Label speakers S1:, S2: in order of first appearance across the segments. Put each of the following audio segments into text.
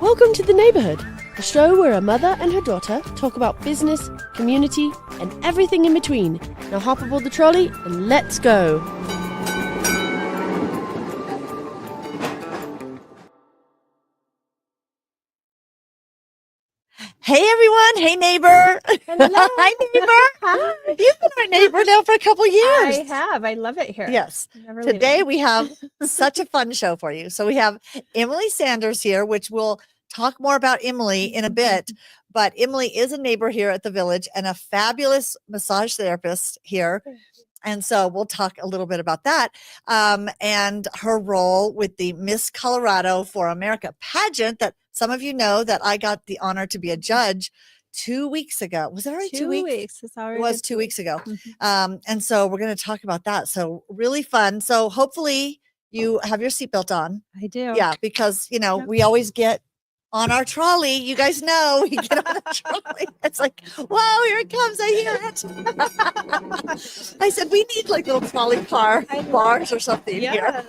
S1: Welcome to The Neighborhood, a show where a mother and her daughter talk about business, community, and everything in between. Now hop aboard the trolley and let's go.
S2: Hey everyone! Hey neighbor!
S3: Hello.
S2: Hi neighbor!
S3: Hi.
S2: You've been our neighbor now for a couple years.
S3: I have. I love it here.
S2: Yes.
S3: Never
S2: Today
S3: leaving.
S2: we have such a fun show for you. So we have Emily Sanders here, which we'll talk more about Emily in a bit. But Emily is a neighbor here at the Village and a fabulous massage therapist here. And so we'll talk a little bit about that and her role with the Miss Colorado for America pageant that some of you know that I got the honor to be a judge 2 weeks ago. Was it already 2 weeks?
S3: It's already
S2: It was 2 weeks ago.
S3: Mhm.
S2: And so we're going to talk about that. So really fun. So hopefully you have your seatbelt on.
S3: I do.
S2: Yeah, because, you know,
S3: Yep.
S2: we always get on our trolley. You guys know we get on the trolley. It's like, whoa, here it comes. I hear it. I said, we need like little trolley car bars or something here.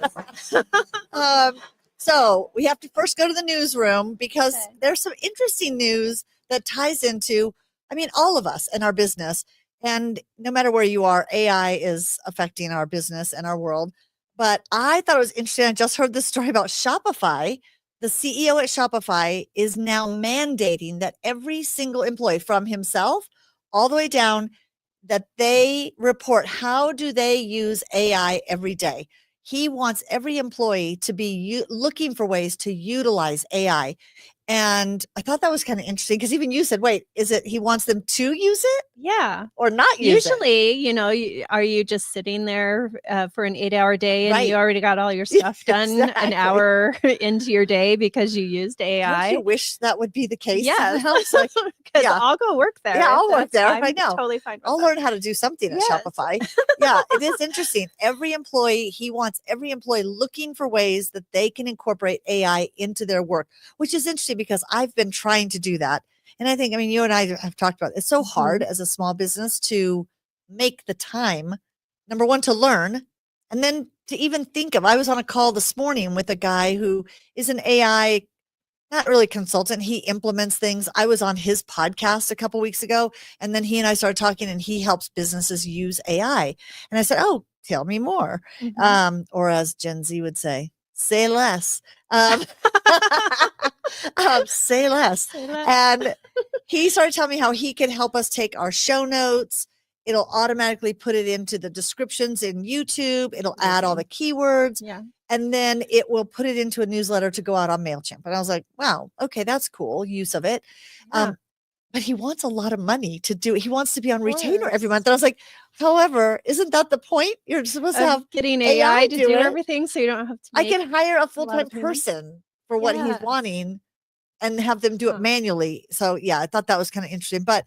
S2: So we have to first go to the newsroom because there's some interesting news that ties into, I mean, all of us and our business. And no matter where you are, AI is affecting our business and our world. But I thought it was interesting. I just heard this story about Shopify. The CEO at Shopify is now mandating that every single employee from himself all the way down that they report how do they use AI every day. He wants every employee to be looking for ways to utilize AI. And I thought that was kind of interesting because even you said, wait, is it he wants them to use it?
S3: Yeah.
S2: Or not use it?
S3: Usually, you know, are you just sitting there for an 8-hour day and
S2: Right.
S3: you already got all your stuff done
S2: Exactly.
S3: an hour into your day because you used AI?
S2: Don't you wish that would be the case?
S3: Yes.
S2: Like,
S3: Because I'll go work there.
S2: Yeah, I'll work there.
S3: I'm
S2: I know.
S3: Totally fine with
S2: I'll
S3: that.
S2: learn how to do something at
S3: Yes.
S2: Shopify. Yeah, it is interesting. Every employee, he wants every employee looking for ways that they can incorporate AI into their work, which is interesting because I've been trying to do that. And I think, I mean, you and I have talked about it. It's so hard as a small business to make the time, number one, to learn, and then to even think of. I was on a call this morning with a guy who is an AI not really consultant. He implements things. I was on his podcast a couple weeks ago, and then he and I started talking, and he helps businesses use AI. And I said, "Oh, tell me more." Or as Gen Z would say less. Say less. And he started telling me how he can help us take our show notes. It'll automatically put it into the descriptions in YouTube. It'll add all the keywords.
S3: Yeah.
S2: And then it will put it into a newsletter to go out on MailChimp. And I was like, wow, okay, that's cool use of it.
S3: Yeah.
S2: But he wants a lot of money to do it. He wants to be on retainer every
S3: course.
S2: month. And I was like, however, isn't that the point? You're supposed to have
S3: Getting
S2: AI
S3: AI to do
S2: it.
S3: everything so you don't have to
S2: I
S3: make
S2: can hire a
S3: lot
S2: full-time
S3: of payments.
S2: person for what he's
S3: Yes.
S2: wanting and have them do it manually. So yeah, I thought that was kind of interesting. But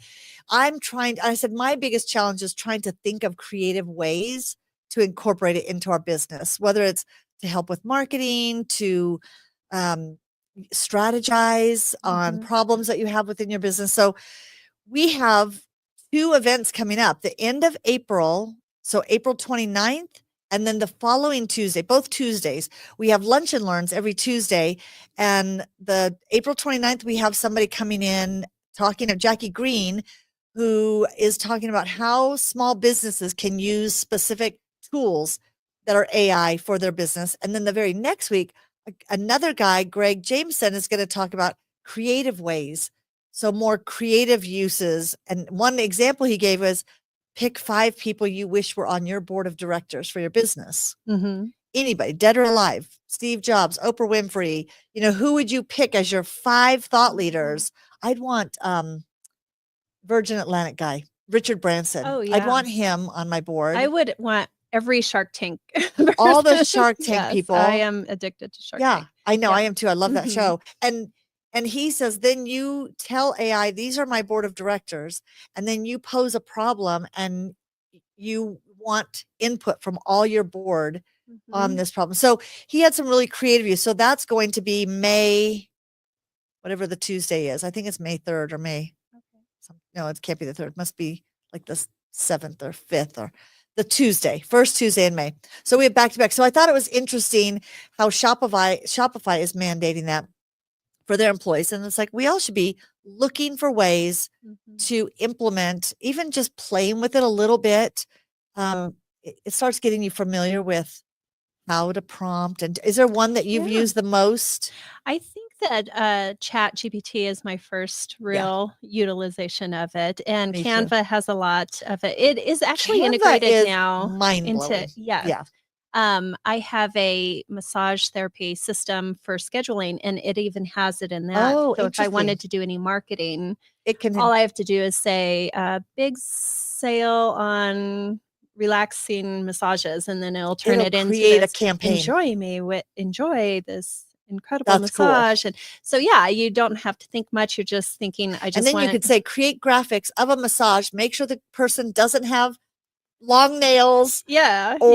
S2: I said, my biggest challenge is trying to think of creative ways to incorporate it into our business, whether it's to help with marketing, to strategize on problems that you have within your business. So we have 2 events coming up, the end of April. So April 29th. And then the following Tuesday, both Tuesdays, we have lunch and learns every Tuesday. And the April 29th, we have somebody coming in talking to Jackie Green, who is talking about how small businesses can use specific tools that are AI for their business. And then the very next week, another guy, Greg Jameson, is going to talk about creative ways. So more creative uses. And one example he gave was pick 5 people you wish were on your board of directors for your business. Anybody, dead or alive, Steve Jobs, Oprah Winfrey, you know, who would you pick as your 5 thought leaders? I'd want Virgin Atlantic guy, Richard Branson.
S3: Oh,
S2: I'd
S3: yeah.
S2: want him on my board.
S3: I would want every Shark Tank.
S2: All the
S3: person.
S2: Shark Tank
S3: Yes,
S2: people.
S3: I am addicted to Shark Tank.
S2: Yeah, I know.
S3: Yeah.
S2: I am too. I love that show. And he says, then you tell AI, these are my board of directors. And then you pose a problem and you want input from all your board on this problem. So he had some really creative use. So that's going to be May, whatever the Tuesday is. I think it's May 3rd or May. No, it can't be the 3rd. It must be like the 7th or 5th or the Tuesday, first Tuesday in May. So we have back to back. So I thought it was interesting how Shopify is mandating that for their employees. And it's like, we all should be looking for ways
S3: Mhm.
S2: to implement, even just playing with it a little bit. It starts getting you familiar with how to prompt. And is there one that you've
S3: Yeah.
S2: used the most?
S3: I think that Chat GPT is my first
S2: Yeah.
S3: real utilization of it, and
S2: Me too.
S3: Canva has a lot of it. It is actually
S2: Canva
S3: integrated
S2: is
S3: now
S2: mind-blowing.
S3: into, yeah.
S2: Yeah.
S3: I have a massage therapy system for scheduling, and it even has it in that.
S2: Oh,
S3: So if I wanted
S2: interesting.
S3: to do any marketing,
S2: It can,
S3: all I have to do is say, big sale on relaxing massages, and then it'll turn
S2: it'll
S3: it into
S2: create a
S3: this,
S2: campaign.
S3: enjoy this incredible
S2: That's cool.
S3: massage. And so, yeah, you don't have to think much. You're just thinking, I
S2: And
S3: just
S2: then you
S3: want,
S2: could say, create graphics of a massage, make sure the person doesn't have long nails
S3: yeah,
S2: or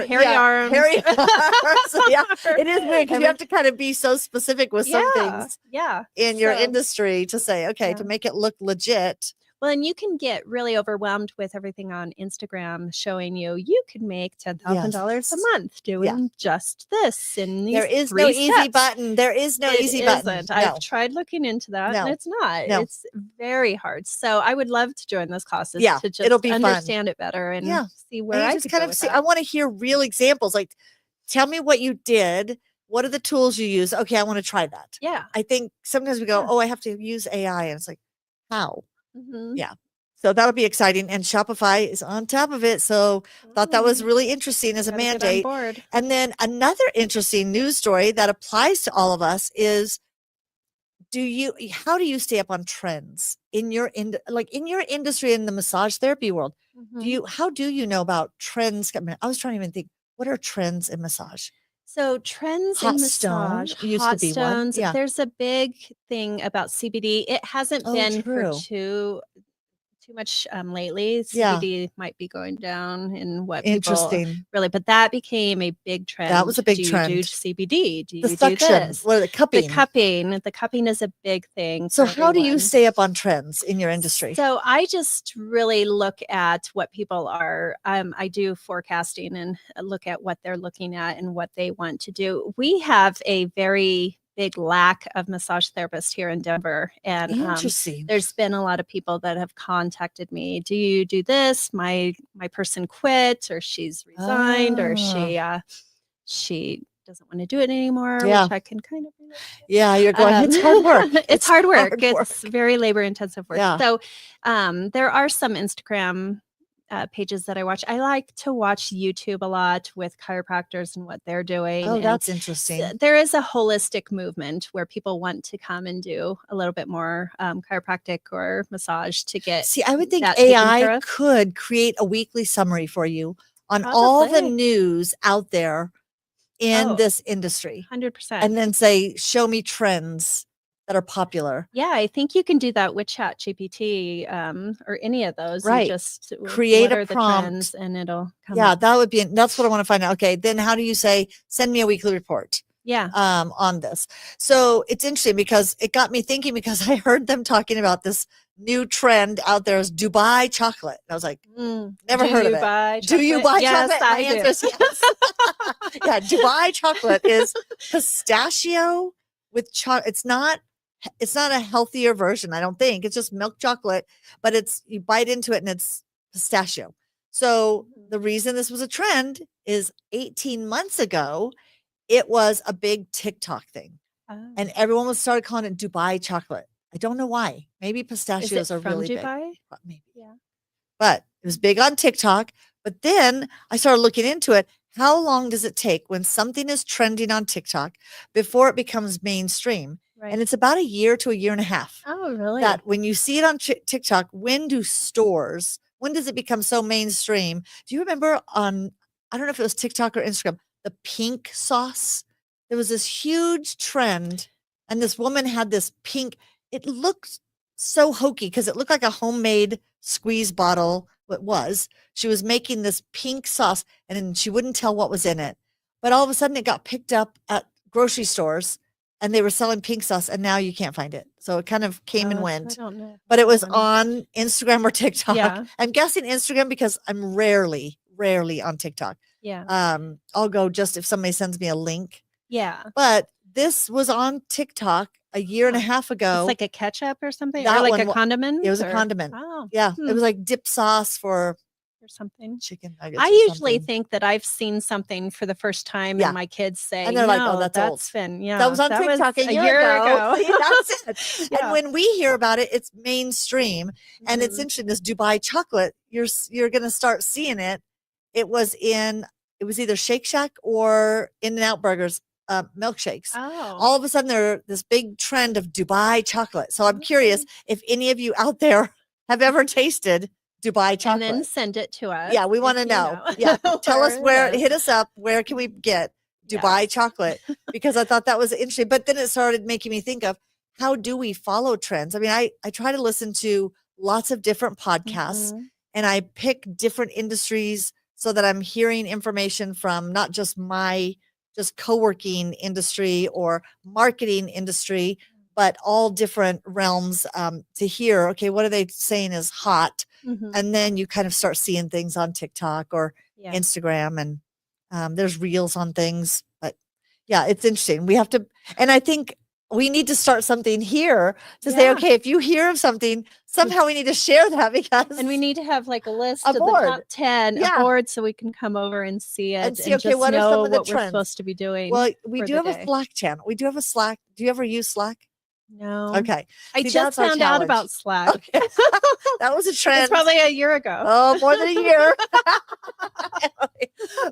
S3: hairy arms.
S2: hairy arms. Yeah, it is weird because
S3: I
S2: you have to kind of be so specific with some things
S3: yeah.
S2: in your
S3: So,
S2: industry to say, okay, to
S3: yeah.
S2: make it look legit.
S3: Well, and you can get really overwhelmed with everything on Instagram showing you could make $10,000 a
S2: Yes.
S3: month doing just this in these
S2: There is
S3: 3
S2: no easy
S3: steps.
S2: button. There is no
S3: It
S2: easy button.
S3: isn't.
S2: No.
S3: I've tried looking into that,
S2: No.
S3: and it's not.
S2: No.
S3: It's very hard. So I would love to join those classes
S2: Yeah,
S3: to
S2: it'll
S3: just
S2: be fun.
S3: understand it better and
S2: Yeah.
S3: see
S2: And
S3: where
S2: you
S3: I
S2: just
S3: could
S2: kind
S3: go
S2: of
S3: with
S2: see,
S3: that.
S2: I want to hear real examples. Like, tell me what you did. What are the tools you use? Okay, I want to try that.
S3: Yeah.
S2: I think sometimes we go,
S3: Yeah.
S2: oh, I have to use AI. And it's like, how?
S3: Mhm.
S2: Yeah. So that'll be exciting. And Shopify is on top of it. So thought that was
S3: Mm,
S2: really interesting as a
S3: gotta get on
S2: mandate.
S3: board.
S2: And then another interesting news story that applies to all of us is, how do you stay up on trends in your industry in the massage therapy world?
S3: Mhm.
S2: How do you know about trends? I mean, I was trying to even think, what are trends in massage?
S3: So trends
S2: Hot
S3: in
S2: stone
S3: massage,
S2: used to
S3: hot
S2: be one.
S3: stones,
S2: Yeah.
S3: there's a big thing about CBD. It hasn't
S2: Oh,
S3: been for
S2: true.
S3: too much lately.
S2: Yeah.
S3: CBD might be going down in what people
S2: Interesting.
S3: really, but that became a big trend.
S2: That was a big
S3: do you
S2: trend.
S3: do CBD? Do
S2: The
S3: you do
S2: suction,
S3: this?
S2: what are the cupping?
S3: The cupping is a big thing.
S2: So
S3: for
S2: how do you
S3: everyone.
S2: stay up on trends in your industry?
S3: So I just really look at what people are. I do forecasting and look at what they're looking at and what they want to do. We have a very big lack of massage therapists here in Denver, and
S2: Interesting.
S3: there's been a lot of people that have contacted me. Do you do this? My person quit, or she's resigned, or she doesn't want to do it anymore,
S2: Yeah.
S3: which I can kind of relate to.
S2: Yeah, you're going, it's hard work.
S3: It's hard work.
S2: hard work.
S3: It's very labor intensive work.
S2: Yeah.
S3: So there are some Instagram pages that I watch. I like to watch YouTube a lot with chiropractors and what they're doing.
S2: Oh,
S3: And
S2: that's interesting.
S3: there is a holistic movement where people want to come and do a little bit more chiropractic or massage to get.
S2: See, I would think
S3: that taken care
S2: AI
S3: of.
S2: could create a weekly summary for you on all the
S3: Probably.
S2: news out there in
S3: Oh,
S2: this industry,
S3: 100%.
S2: and then say, show me trends that are popular.
S3: Yeah, I think you can do that with Chat GPT or any of those.
S2: Right.
S3: You just
S2: Create
S3: what
S2: a
S3: are the
S2: prompt.
S3: trends, and it'll come
S2: Yeah,
S3: up.
S2: that's what I want to find out. Okay, then how do you say, send me a weekly report
S3: Yeah.
S2: on this? So it's interesting because it got me thinking, because I heard them talking about this new trend out there is Dubai chocolate. And I was like, never heard of it. Do you buy
S3: Yes,
S2: chocolate? My
S3: I do.
S2: answer is yes. Yeah, Dubai chocolate is pistachio with chocolate. It's not a healthier version, I don't think. It's just milk chocolate, but you bite into it and it's pistachio. So the reason this was a trend is 18 months ago, it was a big TikTok thing.
S3: Oh.
S2: And everyone started calling it Dubai chocolate. I don't know why. Maybe
S3: Is
S2: pistachios
S3: it
S2: are
S3: from
S2: really
S3: Dubai?
S2: big. Maybe.
S3: Yeah.
S2: But it was big on TikTok. But then I started looking into it. How long does it take when something is trending on TikTok before it becomes mainstream?
S3: Right.
S2: And it's about a year to a year and a half.
S3: Oh, really?
S2: That when you see it on TikTok, when does it become so mainstream? Do you remember I don't know if it was TikTok or Instagram, the pink sauce? There was this huge trend, and this woman had this pink, it looked so hokey because it looked like a homemade squeeze bottle. It was. She was making this pink sauce, and then she wouldn't tell what was in it. But all of a sudden it got picked up at grocery stores, and they were selling pink sauce, and now you can't find it. So it kind of came and went.
S3: I don't know.
S2: But it was on Instagram or TikTok.
S3: Yeah.
S2: I'm guessing Instagram because I'm rarely on TikTok.
S3: Yeah.
S2: I'll go just if somebody sends me a link.
S3: Yeah.
S2: But this was on TikTok a year and a half ago.
S3: It's like a ketchup or something,
S2: That
S3: or like
S2: one
S3: a condiment.
S2: It was a
S3: or-
S2: condiment.
S3: Oh,
S2: Yeah. It was like dip sauce for
S3: or something.
S2: chicken nuggets.
S3: I
S2: or
S3: usually
S2: something.
S3: think that I've seen something for the first time,
S2: Yeah.
S3: and my kids say,
S2: And they're like, "Oh,
S3: "No,
S2: that's old."
S3: been yeah,
S2: That was on TikTok a year ago. See, that's it.
S3: Yeah.
S2: And when we hear about it, it's mainstream. And it's
S3: Mhm.
S2: interesting, this Dubai chocolate, you're going to start seeing it. It was either Shake Shack or In-N-Out Burgers milkshakes.
S3: Oh,
S2: All of a sudden, there's this big trend of Dubai chocolate. So I'm curious if any of you out there have ever tasted Dubai chocolate.
S3: and then send it to us.
S2: Yeah, we want to
S3: if you
S2: know. Yeah, tell us
S3: where it is.
S2: hit us up. Where can we get Dubai
S3: Yes.
S2: chocolate? Because I thought that was interesting. But then it started making me think of, how do we follow trends? I mean, I try to listen to lots of different podcasts,
S3: Mhm.
S2: and I pick different industries so that I'm hearing information from not just my co-working industry or marketing industry, but all different realms, to hear, okay, what are they saying is hot?
S3: Mhm.
S2: And then you kind of start seeing things on TikTok or
S3: Yeah.
S2: Instagram, and there's reels on things. But yeah, it's interesting. We have to, and I think we need to start something here to say,
S3: Yeah.
S2: okay, if you hear of something, somehow we need to share that, because
S3: And we need to have like a list
S2: A
S3: of
S2: board.
S3: the top 10
S2: Yeah.
S3: a board, so we can come over and see it
S2: And see, okay,
S3: just
S2: what are some
S3: know
S2: of the
S3: what we're
S2: trends?
S3: supposed to be doing.
S2: well, we
S3: for
S2: do
S3: the
S2: have a
S3: day.
S2: Slack channel. We do have a Slack. Do you ever use Slack?
S3: No.
S2: Okay.
S3: I
S2: See,
S3: just
S2: that's our
S3: found out
S2: challenge.
S3: about Slack.
S2: Okay. That was a trend.
S3: It's probably a year ago.
S2: Oh, more than a year.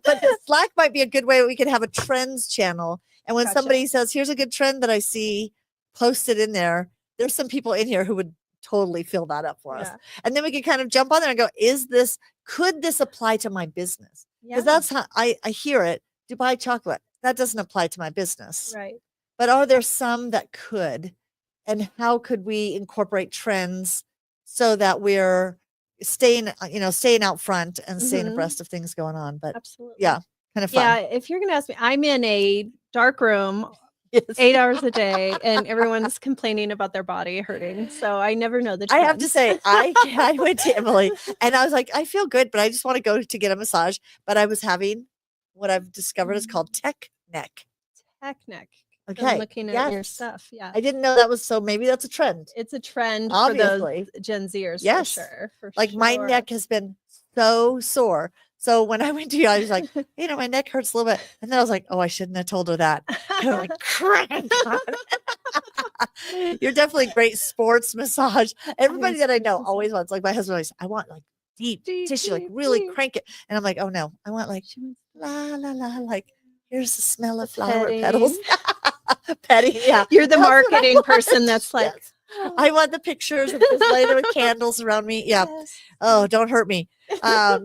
S2: But the Slack might be a good way we could have a trends channel. And when
S3: Gotcha.
S2: somebody says, here's a good trend that I see posted in there, there's some people in here who would totally fill that up for us.
S3: Yeah.
S2: And then we can kind of jump on there and go, could this apply to my business?
S3: Yeah.
S2: Because that's how I hear it. Dubai chocolate, that doesn't apply to my business.
S3: Right.
S2: But are there some that could? And how could we incorporate trends so that we're staying out front and staying
S3: Mhm.
S2: abreast of things going on? But
S3: Absolutely.
S2: yeah, kind of fun.
S3: Yeah. If you're going to ask me, I'm in a dark room
S2: Yes.
S3: 8 hours a day, and everyone's complaining about their body hurting. So I never know the
S2: I
S3: trends.
S2: have to say, I went to Emily and I was like, I feel good, but I just want to go to get a massage. But I was having what I've discovered is called tech neck.
S3: Technic.
S2: Okay.
S3: I'm looking at your
S2: Yes.
S3: stuff. Yeah.
S2: I didn't know that was, so maybe that's a trend.
S3: It's a trend
S2: Obviously.
S3: for those Gen Zers.
S2: Yes.
S3: For sure. For
S2: Like my
S3: sure.
S2: neck has been so sore. So when I went to you, I was like, my neck hurts a little bit. And then I was like, oh, I shouldn't have told her that. And I'm like, crank on. You're definitely great sports massage. Everybody that I know always wants, like my husband always, I want like deep tissue, like really
S3: deep.
S2: crank it. And I'm like, oh no, I want like la la la, like here's the smell of flower petals. Petting, yeah.
S3: You're the
S2: That's what I
S3: marketing
S2: want.
S3: person that's like,
S2: Yes. I want the pictures of this lady with candles around me. Yeah.
S3: yes.
S2: Oh, don't hurt me. Yeah.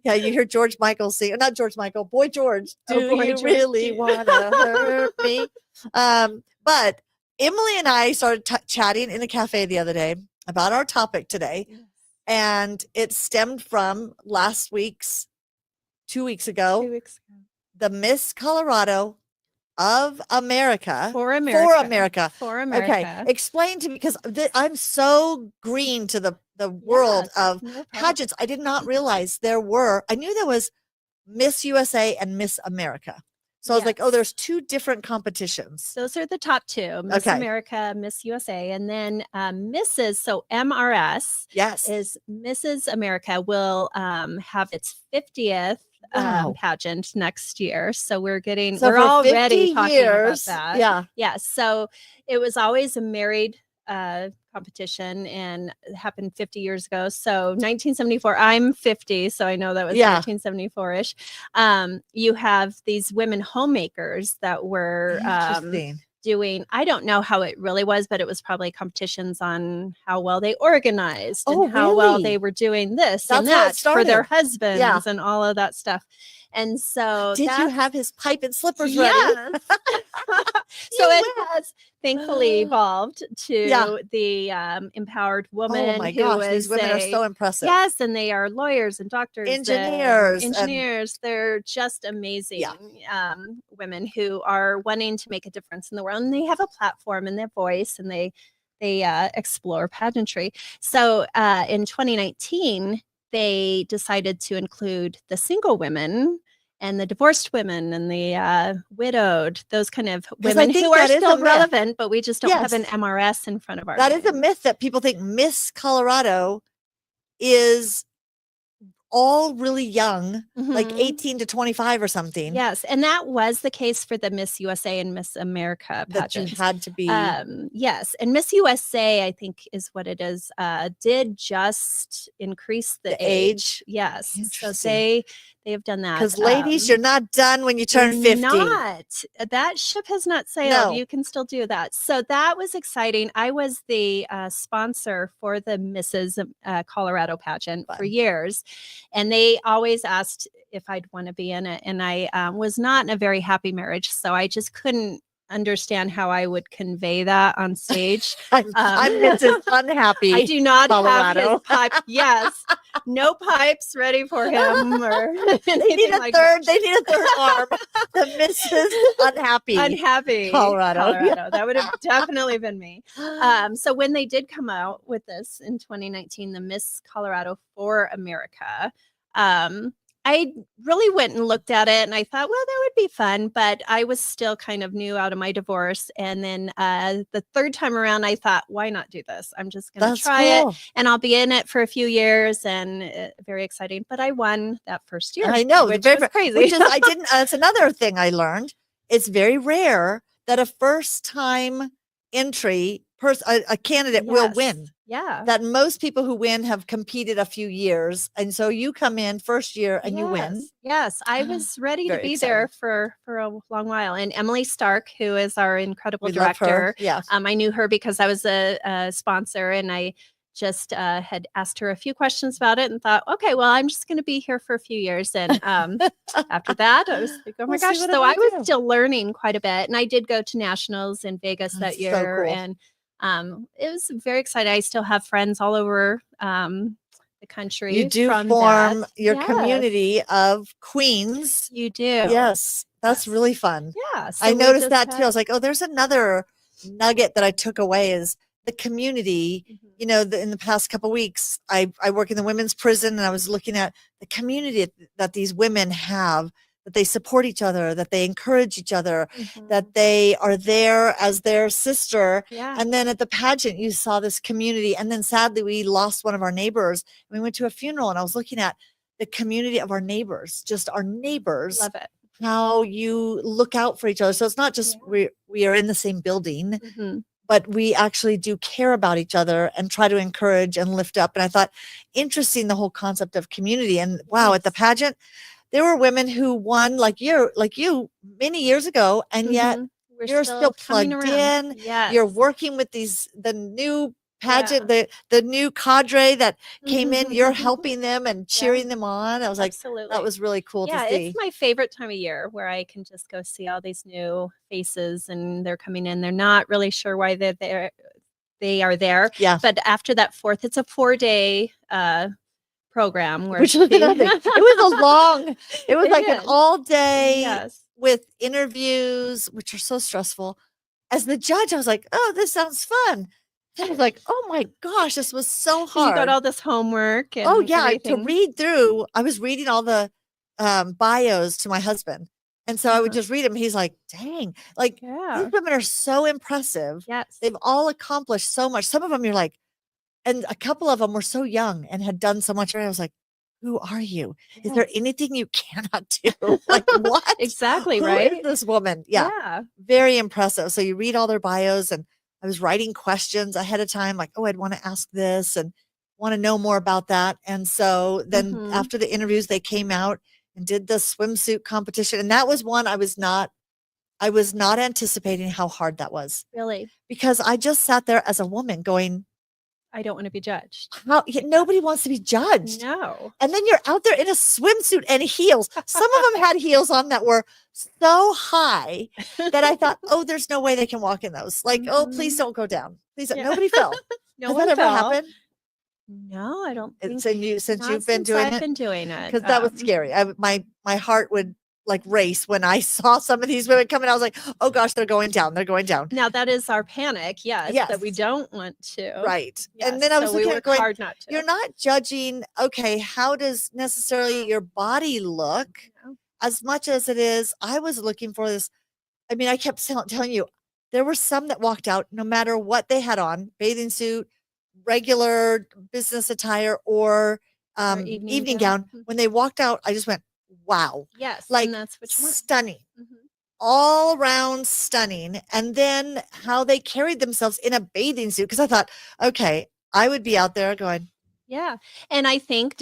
S2: Yeah, you hear George Michael sing, not George Michael, Boy George. Do
S3: Boy
S2: you
S3: George,
S2: really
S3: do you-
S2: want to hurt me? But Emily and I started chatting in a cafe the other day about our topic today.
S3: Yes.
S2: And it stemmed from 2 weeks ago,
S3: 2 weeks ago.
S2: the Miss Colorado of America.
S3: For America.
S2: For America.
S3: For America.
S2: Okay. Explain to me, because I'm so green to the world of
S3: No problem.
S2: pageants. I did not realize I knew there was Miss USA and Miss America. So I was like, oh,
S3: Yes.
S2: there's two different competitions.
S3: Those are the top two, Miss
S2: Okay.
S3: America, Miss USA, and then Mrs. So MRS
S2: Yes.
S3: is Mrs. America will have its 50th
S2: Wow.
S3: pageant next year. So we're
S2: So
S3: we're
S2: for
S3: already
S2: 50
S3: talking
S2: years,
S3: about that.
S2: yeah.
S3: Yeah. So it was always a married competition, and it happened 50 years ago. So 1974, I'm 50, so I know that was
S2: Yeah.
S3: 1974-ish. You have these women homemakers that were
S2: Interesting.
S3: doing, I don't know how it really was, but it was probably competitions on how well they organized
S2: Oh,
S3: and how well
S2: really?
S3: they were doing this
S2: That's
S3: and
S2: how it
S3: that for their
S2: started.
S3: husbands
S2: Yeah.
S3: and all of that stuff. And so
S2: Did you
S3: that's-
S2: have his pipe and slippers ready?
S3: Yes. So
S2: You
S3: it has thankfully evolved to
S2: Yeah.
S3: the empowered woman.
S2: Oh my
S3: who
S2: gosh, these
S3: is
S2: women are
S3: a-
S2: so impressive.
S3: Yes, and they are lawyers and doctors, and
S2: Engineers and-
S3: engineers. They're just amazing women who are wanting to make a difference in the world, and they have a platform and their voice, and they explore pageantry. So in 2019, they decided to include the single women and the divorced women and the widowed, those kind of
S2: 'Cause I
S3: women
S2: think
S3: who are
S2: that is a
S3: still
S2: myth.
S3: relevant, but we just don't have an
S2: Yes.
S3: MRS in front of our
S2: That is a
S3: name.
S2: myth that people think Miss Colorado is all really young, like
S3: Mhm.
S2: 18 to 25 or something,
S3: Yes, and that was the case for the Miss USA and Miss America
S2: that you
S3: pageants.
S2: had to be.
S3: Yes, and Miss USA, I think, is what it is. Did just increase the
S2: The
S3: age.
S2: age?
S3: Yes, so
S2: Interesting.
S3: they have done that.
S2: Because ladies, you're not done when you turn
S3: You're
S2: 50.
S3: not. That ship has not sailed.
S2: No.
S3: You can still do that. So that was exciting. I was the sponsor for the Mrs. Colorado pageant for
S2: Fun.
S3: years, and they always asked if I'd want to be in it. And I was not in a very happy marriage, so I just couldn't understand how I would convey that on stage.
S2: I'm Mrs. Unhappy.
S3: I do not have
S2: Colorado.
S3: his pipe. Yes, no pipes ready for him or
S2: They need
S3: anything
S2: a
S3: like
S2: third.
S3: that.
S2: They need a third arm. The Mrs. Unhappy.
S3: Unhappy
S2: Colorado.
S3: That would have definitely been me. So when they did come out with this in 2019, the Miss Colorado for America, I really went and looked at it and I thought, well, that would be fun, but I was still kind of new out of my divorce. And then the third time around, I thought, why not do this? I'm just going to
S2: That's
S3: try it
S2: cool.
S3: and I'll be in it for a few years and very exciting. But I won that first year.
S2: I know,
S3: which
S2: very,
S3: was crazy.
S2: which is I didn't. That's another thing I learned. It's very rare that a first time entry a candidate will
S3: Yes.
S2: win.
S3: Yeah.
S2: That most people who win have competed a few years, and so you come in first year and you win.
S3: Yes, I was ready to
S2: Very
S3: be
S2: exciting.
S3: there for a long while. And Emily Stark, who is our incredible
S2: We love her.
S3: director,
S2: Yeah.
S3: I knew her because I was a sponsor, and I just had asked her a few questions about it, and thought, okay, well, I'm just going to be here for a few years. And after that, I was like, oh my
S2: We'll see
S3: gosh!
S2: what
S3: So
S2: I
S3: I
S2: can
S3: was
S2: do.
S3: still learning quite a bit, and I did go to nationals in Vegas that
S2: That's so
S3: year,
S2: cool.
S3: and it was very exciting. I still have friends all over the country.
S2: You do
S3: from
S2: form
S3: that.
S2: your
S3: Yes,
S2: community of queens.
S3: You do.
S2: Yes, that's
S3: Yes.
S2: really fun.
S3: Yeah. So
S2: I
S3: we
S2: noticed
S3: just
S2: that too. I
S3: had-
S2: was like, oh, there's another nugget that I took away is the community.
S3: Mhm.
S2: You know, in the past couple weeks, I work in the women's prison, and I was looking at the community that these women have, that they support each other, that they encourage each other,
S3: Mhm.
S2: that they are there as their sister.
S3: Yeah.
S2: And then at the pageant, you saw this community. And then sadly, we lost one of our neighbors. We went to a funeral, and I was looking at the community of our neighbors, just our neighbors,
S3: Love it.
S2: how you look out for each other. So it's not just we are in the same building,
S3: Mhm.
S2: but we actually do care about each other and try to encourage and lift up. And I thought, interesting, the whole concept of community. And wow, at the pageant, there were women who won like you many years ago, and yet
S3: Mhm. We're
S2: you're still
S3: coming
S2: plugged
S3: around.
S2: in.
S3: Yes.
S2: You're working with the new pageant, the new cadre that came in. You're helping them and cheering them on. I was like,
S3: Absolutely.
S2: that was really cool
S3: Yeah,
S2: to see.
S3: it's my favorite time of year where I can just go see all these new faces and they're coming in. They're not really sure why they're there. They are there.
S2: Yeah.
S3: But after that it's a 4-day program where
S2: Which was another thing. It was like an
S3: is.
S2: all day
S3: Yes.
S2: with interviews, which are so stressful. As the judge, I was like, oh, this sounds fun. I was like, oh my gosh, this was so
S3: You
S2: hard.
S3: got all this homework and
S2: Oh yeah, to
S3: everything.
S2: read through. I was reading all the bios to my husband, and so I would just read them. He's like, "Dang, like
S3: Yeah.
S2: these women are so impressive.
S3: Yes.
S2: They've all accomplished so much. Some of them, you're like, and a couple of them were so young and had done so much. I was like, who are you? Is there anything you cannot do? Like what?
S3: Exactly,
S2: Who
S3: right?
S2: is this woman? Yeah, very impressive. So you read all their bios, and I was writing questions ahead of time, like, oh, I'd want to ask this and want to know more about that. And so then after the interviews, they came out and did the swimsuit competition. And that was one I was not anticipating how hard that was.
S3: Really?
S2: Because I just sat there as a woman going,
S3: I don't want to be judged.
S2: nobody wants to be judged.
S3: No.
S2: And then you're out there in a swimsuit and heels. Some of them had heels on that were so high that I thought, oh, there's no way they can walk in those. Like, oh, please don't go down. Please don't.
S3: Yeah.
S2: Nobody fell.
S3: No
S2: Has
S3: one
S2: that ever
S3: fell.
S2: happened?
S3: No, I don't think.
S2: Since you've been doing
S3: I've
S2: it?
S3: been doing it.
S2: Because that was scary. My heart would like race when I saw some of these women coming. I was like, oh gosh, they're going down. They're going down.
S3: Now that is our panic. Yes. That we don't want to.
S2: Right.
S3: Yes,
S2: And then I was
S3: so we
S2: looking at
S3: work
S2: it going,
S3: hard not to.
S2: you're not judging, okay, how does necessarily your body look?
S3: No.
S2: as much as it is, I was looking for this. I mean, I kept telling you, there were some that walked out no matter what they had on, bathing suit, regular business attire, or evening gown.
S3: Mhm.
S2: When they walked out, I just went, wow.
S3: Yes,
S2: Like,
S3: and that's what you want.
S2: stunning.
S3: Mhm.
S2: All around stunning. And then how they carried themselves in a bathing suit. Because I thought, okay, I would be out there going,
S3: Yeah, and I think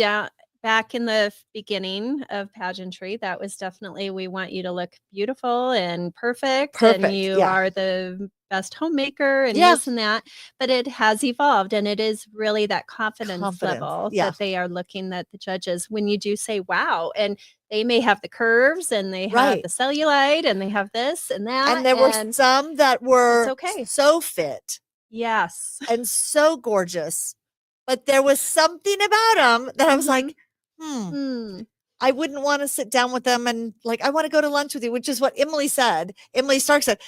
S3: back in the beginning of pageantry, that was definitely, we want you to look beautiful and perfect, and
S2: perfect.
S3: you
S2: Yeah.
S3: are the best homemaker and
S2: Yeah.
S3: this and that. But it has evolved, and it is really that confidence level
S2: Yeah.
S3: that they are looking at the judges when you do say, wow, and they may have the curves and they have
S2: Right.
S3: the cellulite and they have this and that.
S2: And there were some that were
S3: okay.
S2: so fit
S3: Yes.
S2: and so gorgeous, but there was something about them that I was like, I wouldn't want to sit down with them and like, I want to go to lunch with you, which is what Emily said. Emily Stark said,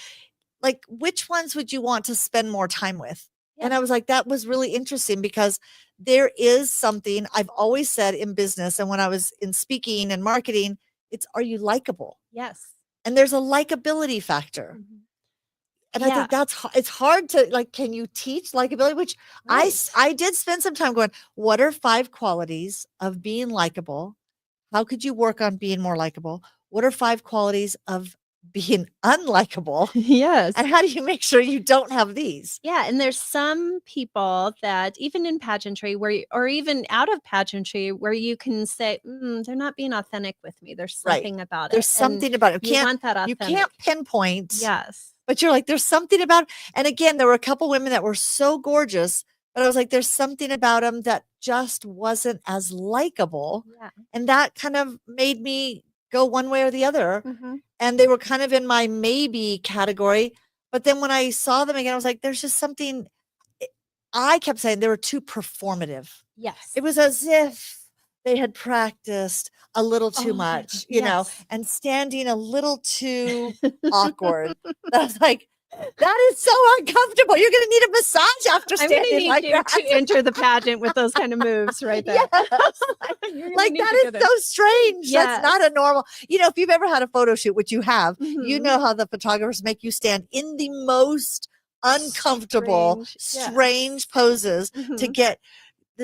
S2: like, which ones would you want to spend more time with?
S3: Yeah.
S2: And I was like, that was really interesting because there is something I've always said in business. And when I was in speaking and marketing, it's, are you likable?
S3: Yes.
S2: And there's a likability factor.
S3: Mhm.
S2: And I think it's hard to like, can you teach likability? Which
S3: Right.
S2: I did spend some time going, what are 5 qualities of being likable? How could you work on being more likable? What are 5 qualities of being unlikable?
S3: Yes.
S2: And how do you make sure you don't have these?
S3: Yeah, and there's some people that even in pageantry or even out of pageantry where you can say, they're not being authentic with me. There's something about
S2: There's
S3: it.
S2: something about it.
S3: You want that
S2: You
S3: authentic.
S2: can't pinpoint.
S3: Yes.
S2: But you're like, there's something about, and again, there were a couple women that were so gorgeous, but I was like, there's something about them that just wasn't as likable.
S3: Yeah.
S2: And that kind of made me go one way or the other.
S3: Mm-hmm.
S2: And they were kind of in my maybe category. But then when I saw them again, I was like, there's just something. I kept saying they were too performative.
S3: Yes.
S2: It was as if they had practiced a little too much, you know, and standing a little too awkward. I was like, that is so uncomfortable. You're going to need a massage after standing like that.
S3: to enter the pageant with those kind of moves right there.
S2: Yes. Like that is so strange.
S3: Yes.
S2: That's not a normal, you know, if you've ever had a photo shoot, which you have, you
S3: Mhm.
S2: know how the photographers make you stand in the most uncomfortable, strange poses to
S3: Mhm.
S2: get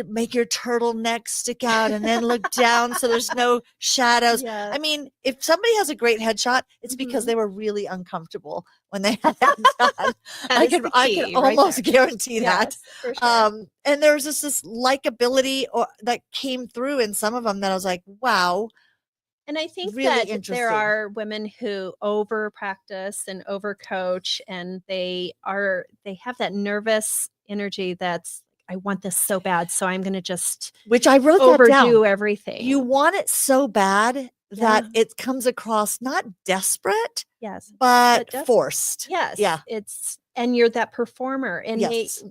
S2: make your turtleneck stick out and then look down so there's no shadows.
S3: Yes.
S2: I mean, if somebody has a great headshot, it's because
S3: Mhm.
S2: they were really uncomfortable when they had that done. I can
S3: key right
S2: almost
S3: there.
S2: guarantee that.
S3: Yes, for sure.
S2: And there was just this likability that came through in some of them that I was like, wow.
S3: And I think
S2: Really
S3: that
S2: interesting.
S3: there are women who over practice and over coach, and they have that nervous energy that's, I want this so bad, so I'm going to just
S2: Which I wrote that
S3: overdo
S2: down.
S3: everything.
S2: You want it so bad that it comes across not desperate,
S3: yes,
S2: but forced.
S3: Yes.
S2: Yeah.
S3: And you're that performer. And
S2: Yes.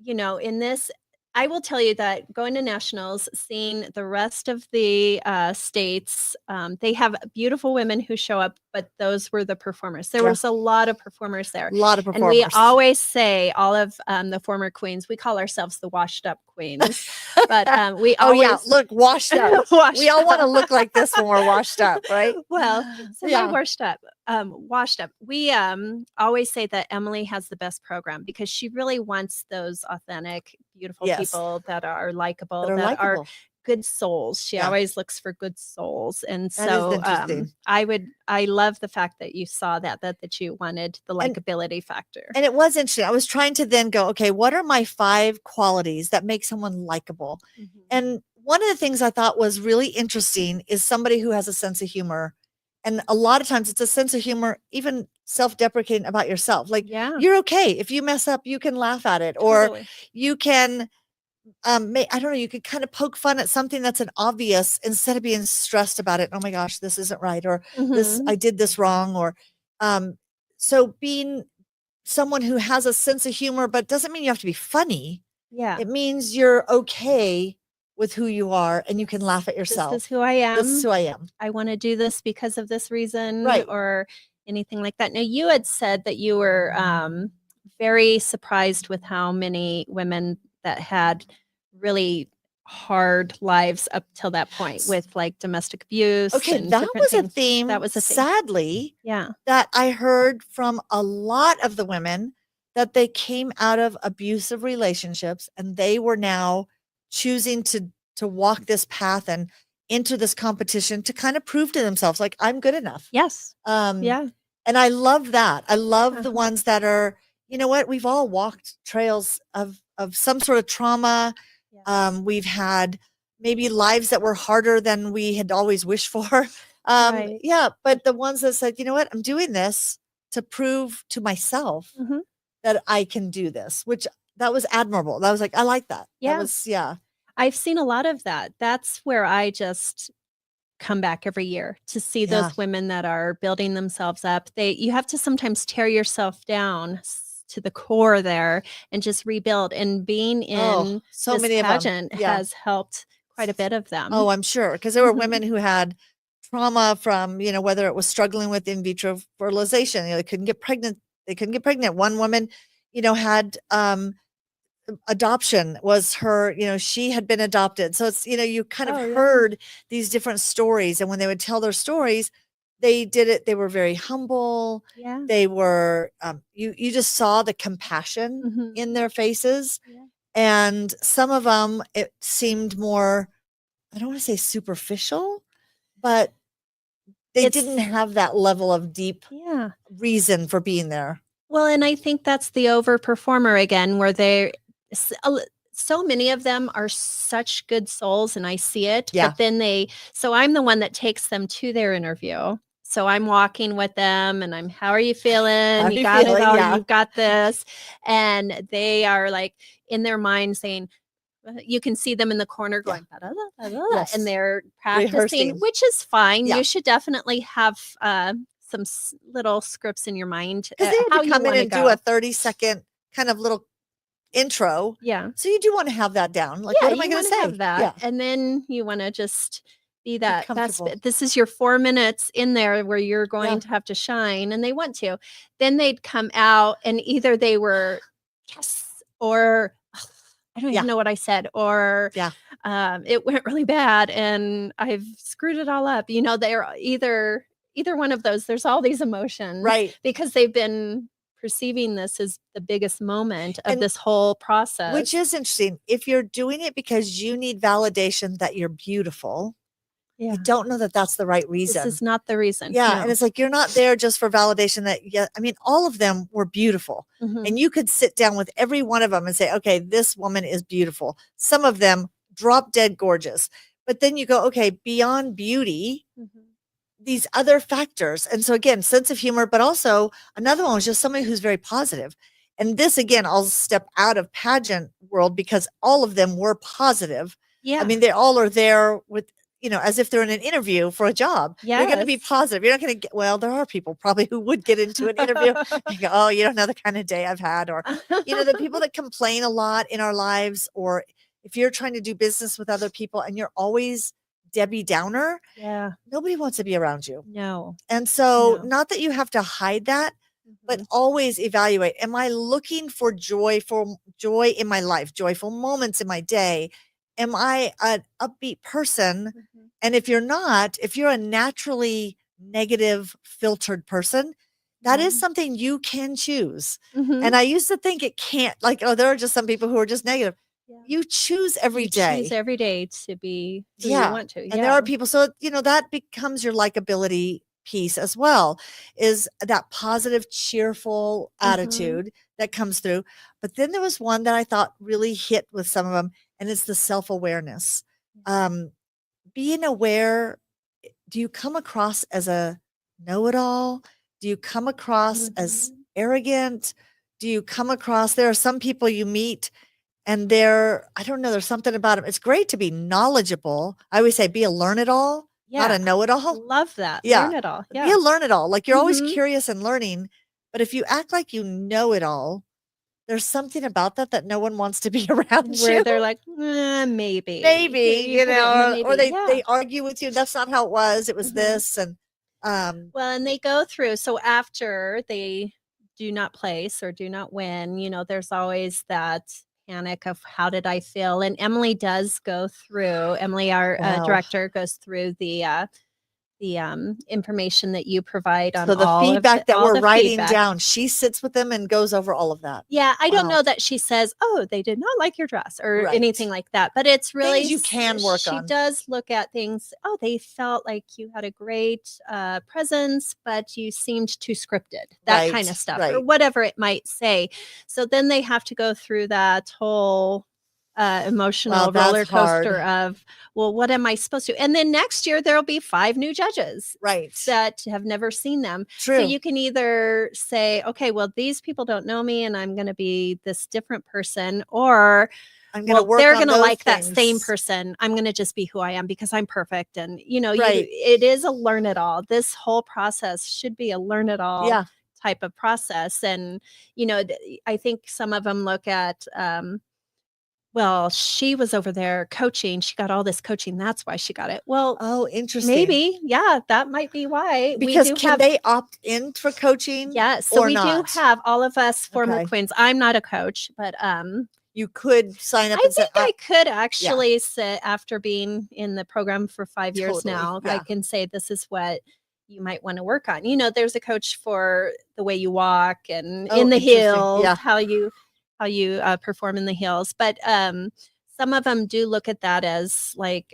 S3: in this, I will tell you that going to nationals, seeing the rest of the states, they have beautiful women who show up, but those were the performers. There was a lot of performers there.
S2: A lot of performers.
S3: And we always say, all of the former queens, we call ourselves the washed up queens, but we always
S2: look washed up. We all want to look like this when we're washed up, right?
S3: Well, washed up. We always say that Emily has the best program because she really wants those authentic, beautiful people that are likable, that are good souls. She always looks for good souls. And so I love the fact that you saw that you wanted the likability factor.
S2: And it was interesting. I was trying to then go, okay, what are my 5 qualities that make someone likable?
S3: Mm-hmm.
S2: And one of the things I thought was really interesting is somebody who has a sense of humor. And a lot of times it's a sense of humor, even self-deprecating about yourself. Like, you're okay. If you mess up, you can laugh at it. Or you can, I don't know, you could kind of poke fun at something that's an obvious instead of being stressed about it. Oh my gosh, this isn't right. Or this, I did this wrong. Or so being someone who has a sense of humor, but doesn't mean you have to be funny.
S3: Yeah.
S2: It means you're okay with who you are and you can laugh at yourself.
S3: This is who I am.
S2: This is who I am.
S3: I want to do this because of this reason, or anything like that. Now, you had said that you were very surprised with how many women that had really hard lives up till that point with like domestic abuse.
S2: Okay,
S3: and
S2: that
S3: different
S2: was a
S3: things.
S2: theme,
S3: That was a thing.
S2: sadly,
S3: Yeah.
S2: that I heard from a lot of the women, that they came out of abusive relationships and they were now choosing to walk this path and enter this competition to kind of prove to themselves, like, I'm good enough.
S3: Yes.
S2: Um,
S3: Yeah.
S2: and I love that. I love the
S3: Uh-huh.
S2: ones that are, you know what, we've all walked trails of some sort of trauma.
S3: Yes.
S2: We've had maybe lives that were harder than we had always wished for.
S3: Right.
S2: Yeah, but the ones that said, you know what, I'm doing this to prove to myself
S3: Mhm.
S2: that I can do this, which that was admirable. That was like, I like that. That
S3: Yeah.
S2: was, yeah.
S3: I've seen a lot of that. That's where I just come back every year to see
S2: Yeah.
S3: those women that are building themselves up. You have to sometimes tear yourself down to the core there and just rebuild. And being
S2: Oh,
S3: in
S2: so
S3: this
S2: many of them.
S3: pageant
S2: Yeah.
S3: has helped quite a bit of them.
S2: Oh, I'm sure. Because there were
S3: Mhm.
S2: women who had trauma from, you know, whether it was struggling with in vitro fertilization, you know, they couldn't get pregnant. They couldn't get pregnant. One woman, you know, had adoption was her, you know, she had been adopted. So it's, you know, you kind of
S3: Oh, yeah.
S2: heard these different stories. And when they would tell their stories, they did it, they were very humble.
S3: Yeah.
S2: They were, you just saw the compassion
S3: Mhm.
S2: in their faces.
S3: Yeah.
S2: And some of them, it seemed more, I don't want to say superficial, but they
S3: It's-
S2: didn't have that level of deep
S3: Yeah.
S2: reason for being there.
S3: Well, and I think that's the overperformer again, where so many of them are such good souls, and I see it.
S2: Yeah.
S3: But then so I'm the one that takes them to their interview. So I'm walking with them, and how are you feeling?
S2: How
S3: You
S2: you
S3: got it
S2: feeling?
S3: all.
S2: Yeah.
S3: You've got this, and they are like in their mind saying. You can see them in the corner
S2: Yeah.
S3: going, "Ba-da-da, ba-da-da,"
S2: Yes.
S3: and they're practicing,
S2: Rehearsing.
S3: which is fine.
S2: Yeah.
S3: You should definitely have some little scripts in your mind
S2: Because they had
S3: how
S2: to
S3: you
S2: come in
S3: want to
S2: and do a
S3: go.
S2: 30-second kind of little intro.
S3: Yeah.
S2: So you do want to have that down. Like,
S3: Yeah,
S2: what am I
S3: you
S2: going to
S3: wanna
S2: say?
S3: have that,
S2: Yeah.
S3: and then you wanna just be that best
S2: comfortable.
S3: bit. This is your 4 minutes in there where you're going
S2: Yeah.
S3: to have to shine, and they want to. Then they'd come out, and either they were, "Yes," or, "Ugh, I don't
S2: Yeah.
S3: even know what I said," or,
S2: Yeah.
S3: "It went really bad, and I've screwed it all up." You know, they're either one of those. There's all these emotions
S2: Right.
S3: because they've been perceiving this as the biggest moment of
S2: And
S3: this whole process.
S2: which is interesting. If you're doing it because you need validation that you're beautiful,
S3: Yeah.
S2: I don't know that that's the right
S3: This
S2: reason.
S3: is not the reason.
S2: Yeah.
S3: No.
S2: And it's like, you're not there just for validation that, yeah, I mean, all of them were beautiful.
S3: Mhm.
S2: And you could sit down with every one of them and say, okay, this woman is beautiful. Some of them drop dead gorgeous. But then you go, okay, beyond beauty,
S3: Mhm.
S2: these other factors. And so again, sense of humor, but also another one was just somebody who's very positive. And this again, I'll step out of pageant world because all of them were positive.
S3: Yeah.
S2: I mean, they all are there with, you know, as if they're in an interview for a job. You're going to be
S3: Yes.
S2: positive. You're not going to get, well, there are people probably who would get into an interview and go, oh, you don't know the kind of day I've had. Or, you know, the people that complain a lot in our lives, or if you're trying to do business with other people and you're always Debbie Downer,
S3: Yeah.
S2: nobody wants to be around you.
S3: No.
S2: And so,
S3: No.
S2: not that you have to hide that, but
S3: Mhm.
S2: always evaluate, am I looking for joy in my life, joyful moments in my day? Am I an upbeat person?
S3: Mhm.
S2: And if you're not, if you're a naturally negative filtered person, that is
S3: Yeah.
S2: something you can choose.
S3: Mhm.
S2: And I used to think it can't, like, oh, there are just some people who are just negative.
S3: Yeah.
S2: You choose every
S3: You
S2: day.
S3: choose every day to be who you
S2: Yeah.
S3: want to.
S2: And there are people, so, you know, that becomes your likability piece as well, is that positive, cheerful
S3: Mhm.
S2: attitude that comes through. But then there was one that I thought really hit with some of them, and it's the self-awareness. Being aware, do you come across as a know-it-all? Do you come across as
S3: Mhm.
S2: arrogant? Do you come across, there are some people you meet and they're, I don't know, there's something about them. It's great to be knowledgeable. I always say be a learn-it-all, not a
S3: Yeah.
S2: know-it-all.
S3: Love that.
S2: Yeah.
S3: Learn it all.
S2: Be
S3: Yeah.
S2: a learn-it-all. Like, you're always
S3: Mhm.
S2: curious and learning, but if you act like you know it all, there's something about that no one wants to be around
S3: Where
S2: you.
S3: they're like, maybe.
S2: Maybe,
S3: You
S2: you
S3: put it in the
S2: know, or
S3: maybe. Yeah.
S2: they argue with you. That's not how it was. It was
S3: Mhm.
S2: this. And
S3: Well, and they go through, so after they do not place or do not win, there's always that panic of how did I feel. And Emily does go through, Emily, our
S2: Wow.
S3: director, goes through the information that you provide on
S2: So the
S3: all
S2: feedback
S3: of
S2: that
S3: all
S2: we're
S3: the
S2: writing
S3: feedback.
S2: down, she sits with them and goes over all of that.
S3: Yeah, I don't
S2: Wow.
S3: know that she says, "Oh, they did not like your dress," or
S2: Right.
S3: anything like that. But it's really
S2: Things you can work
S3: she
S2: on.
S3: does look at things. Oh, they felt like you had a great presence, but you seemed too scripted. That kind of stuff, or
S2: right.
S3: whatever it might say. So then they have to go through that whole emotional
S2: that's
S3: roller coaster
S2: hard.
S3: of, well, what am I supposed to? And then next year there'll be 5 new judges,
S2: Right.
S3: that have never seen them.
S2: True.
S3: So you can either say, okay, well, these people don't know me and I'm going to be this different person, or
S2: I'm going to work
S3: they're
S2: on
S3: going to
S2: those
S3: like that
S2: things.
S3: same person. I'm going to just be who I am because I'm perfect. And,
S2: Right.
S3: it is a learn it all. This whole process should be a learn it all
S2: Yeah.
S3: type of process. And, I think some of them look at, well, she was over there coaching. She got all this coaching. That's why she got it. Well,
S2: Oh, interesting.
S3: maybe. Yeah, that might be why.
S2: Because can they opt in for coaching?
S3: Yes. So
S2: or
S3: we do
S2: not?
S3: have all of us former
S2: Okay.
S3: queens. I'm not a coach, but
S2: You could sign up
S3: I
S2: and say,
S3: think I could actually say, after being in the program for 5 years
S2: Totally,
S3: now,
S2: yeah.
S3: I can say this is what you might want to work on. There's a coach for the way you walk and
S2: Oh,
S3: in the
S2: interesting.
S3: heels,
S2: Yeah.
S3: how you perform in the heels. But some of them do look at that as like,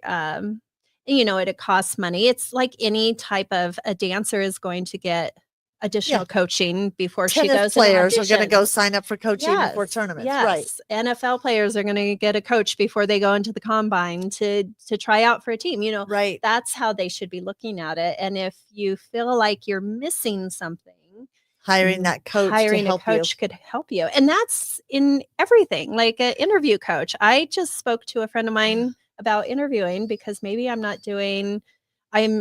S3: it costs money. It's like any type of a dancer is going to get additional coaching before she
S2: Tennis
S3: goes.
S2: players are going to go
S3: auditions.
S2: sign up for coaching before tournaments. Right.
S3: Yes. NFL players are going to get a coach before they go into the combine to try out for a team.
S2: Right.
S3: That's how they should be looking at it. And if you feel like you're missing something,
S2: Hiring that coach to help
S3: a coach could help you. And that's in everything, like an interview coach. I just spoke to a friend of mine about interviewing because maybe I'm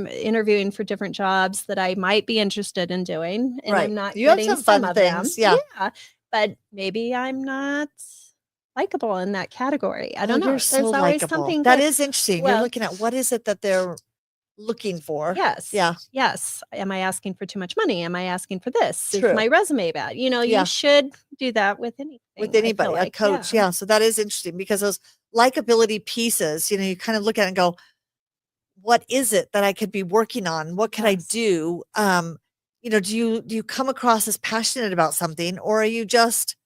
S3: interviewing for different jobs that I might be interested in doing, and
S2: Right.
S3: I'm not
S2: You have
S3: getting
S2: some
S3: some
S2: fun
S3: of
S2: things.
S3: them.
S2: Yeah.
S3: But maybe I'm not likable in that category. I don't know.
S2: You're
S3: There's
S2: so
S3: always
S2: likable.
S3: something
S2: That
S3: that
S2: is interesting.
S3: well-
S2: You're looking at what is it that they're looking for.
S3: Yes.
S2: Yeah.
S3: Yes. Am I asking for too much money? Am I asking for this?
S2: True.
S3: Is my resume bad?
S2: Yeah.
S3: You should do that with anything.
S2: With anybody, a coach. Yeah. So that is interesting because those likability pieces, you kind of look at it and go, what is it that I could be working on? What can I do? Do you come across as passionate about something, or are you just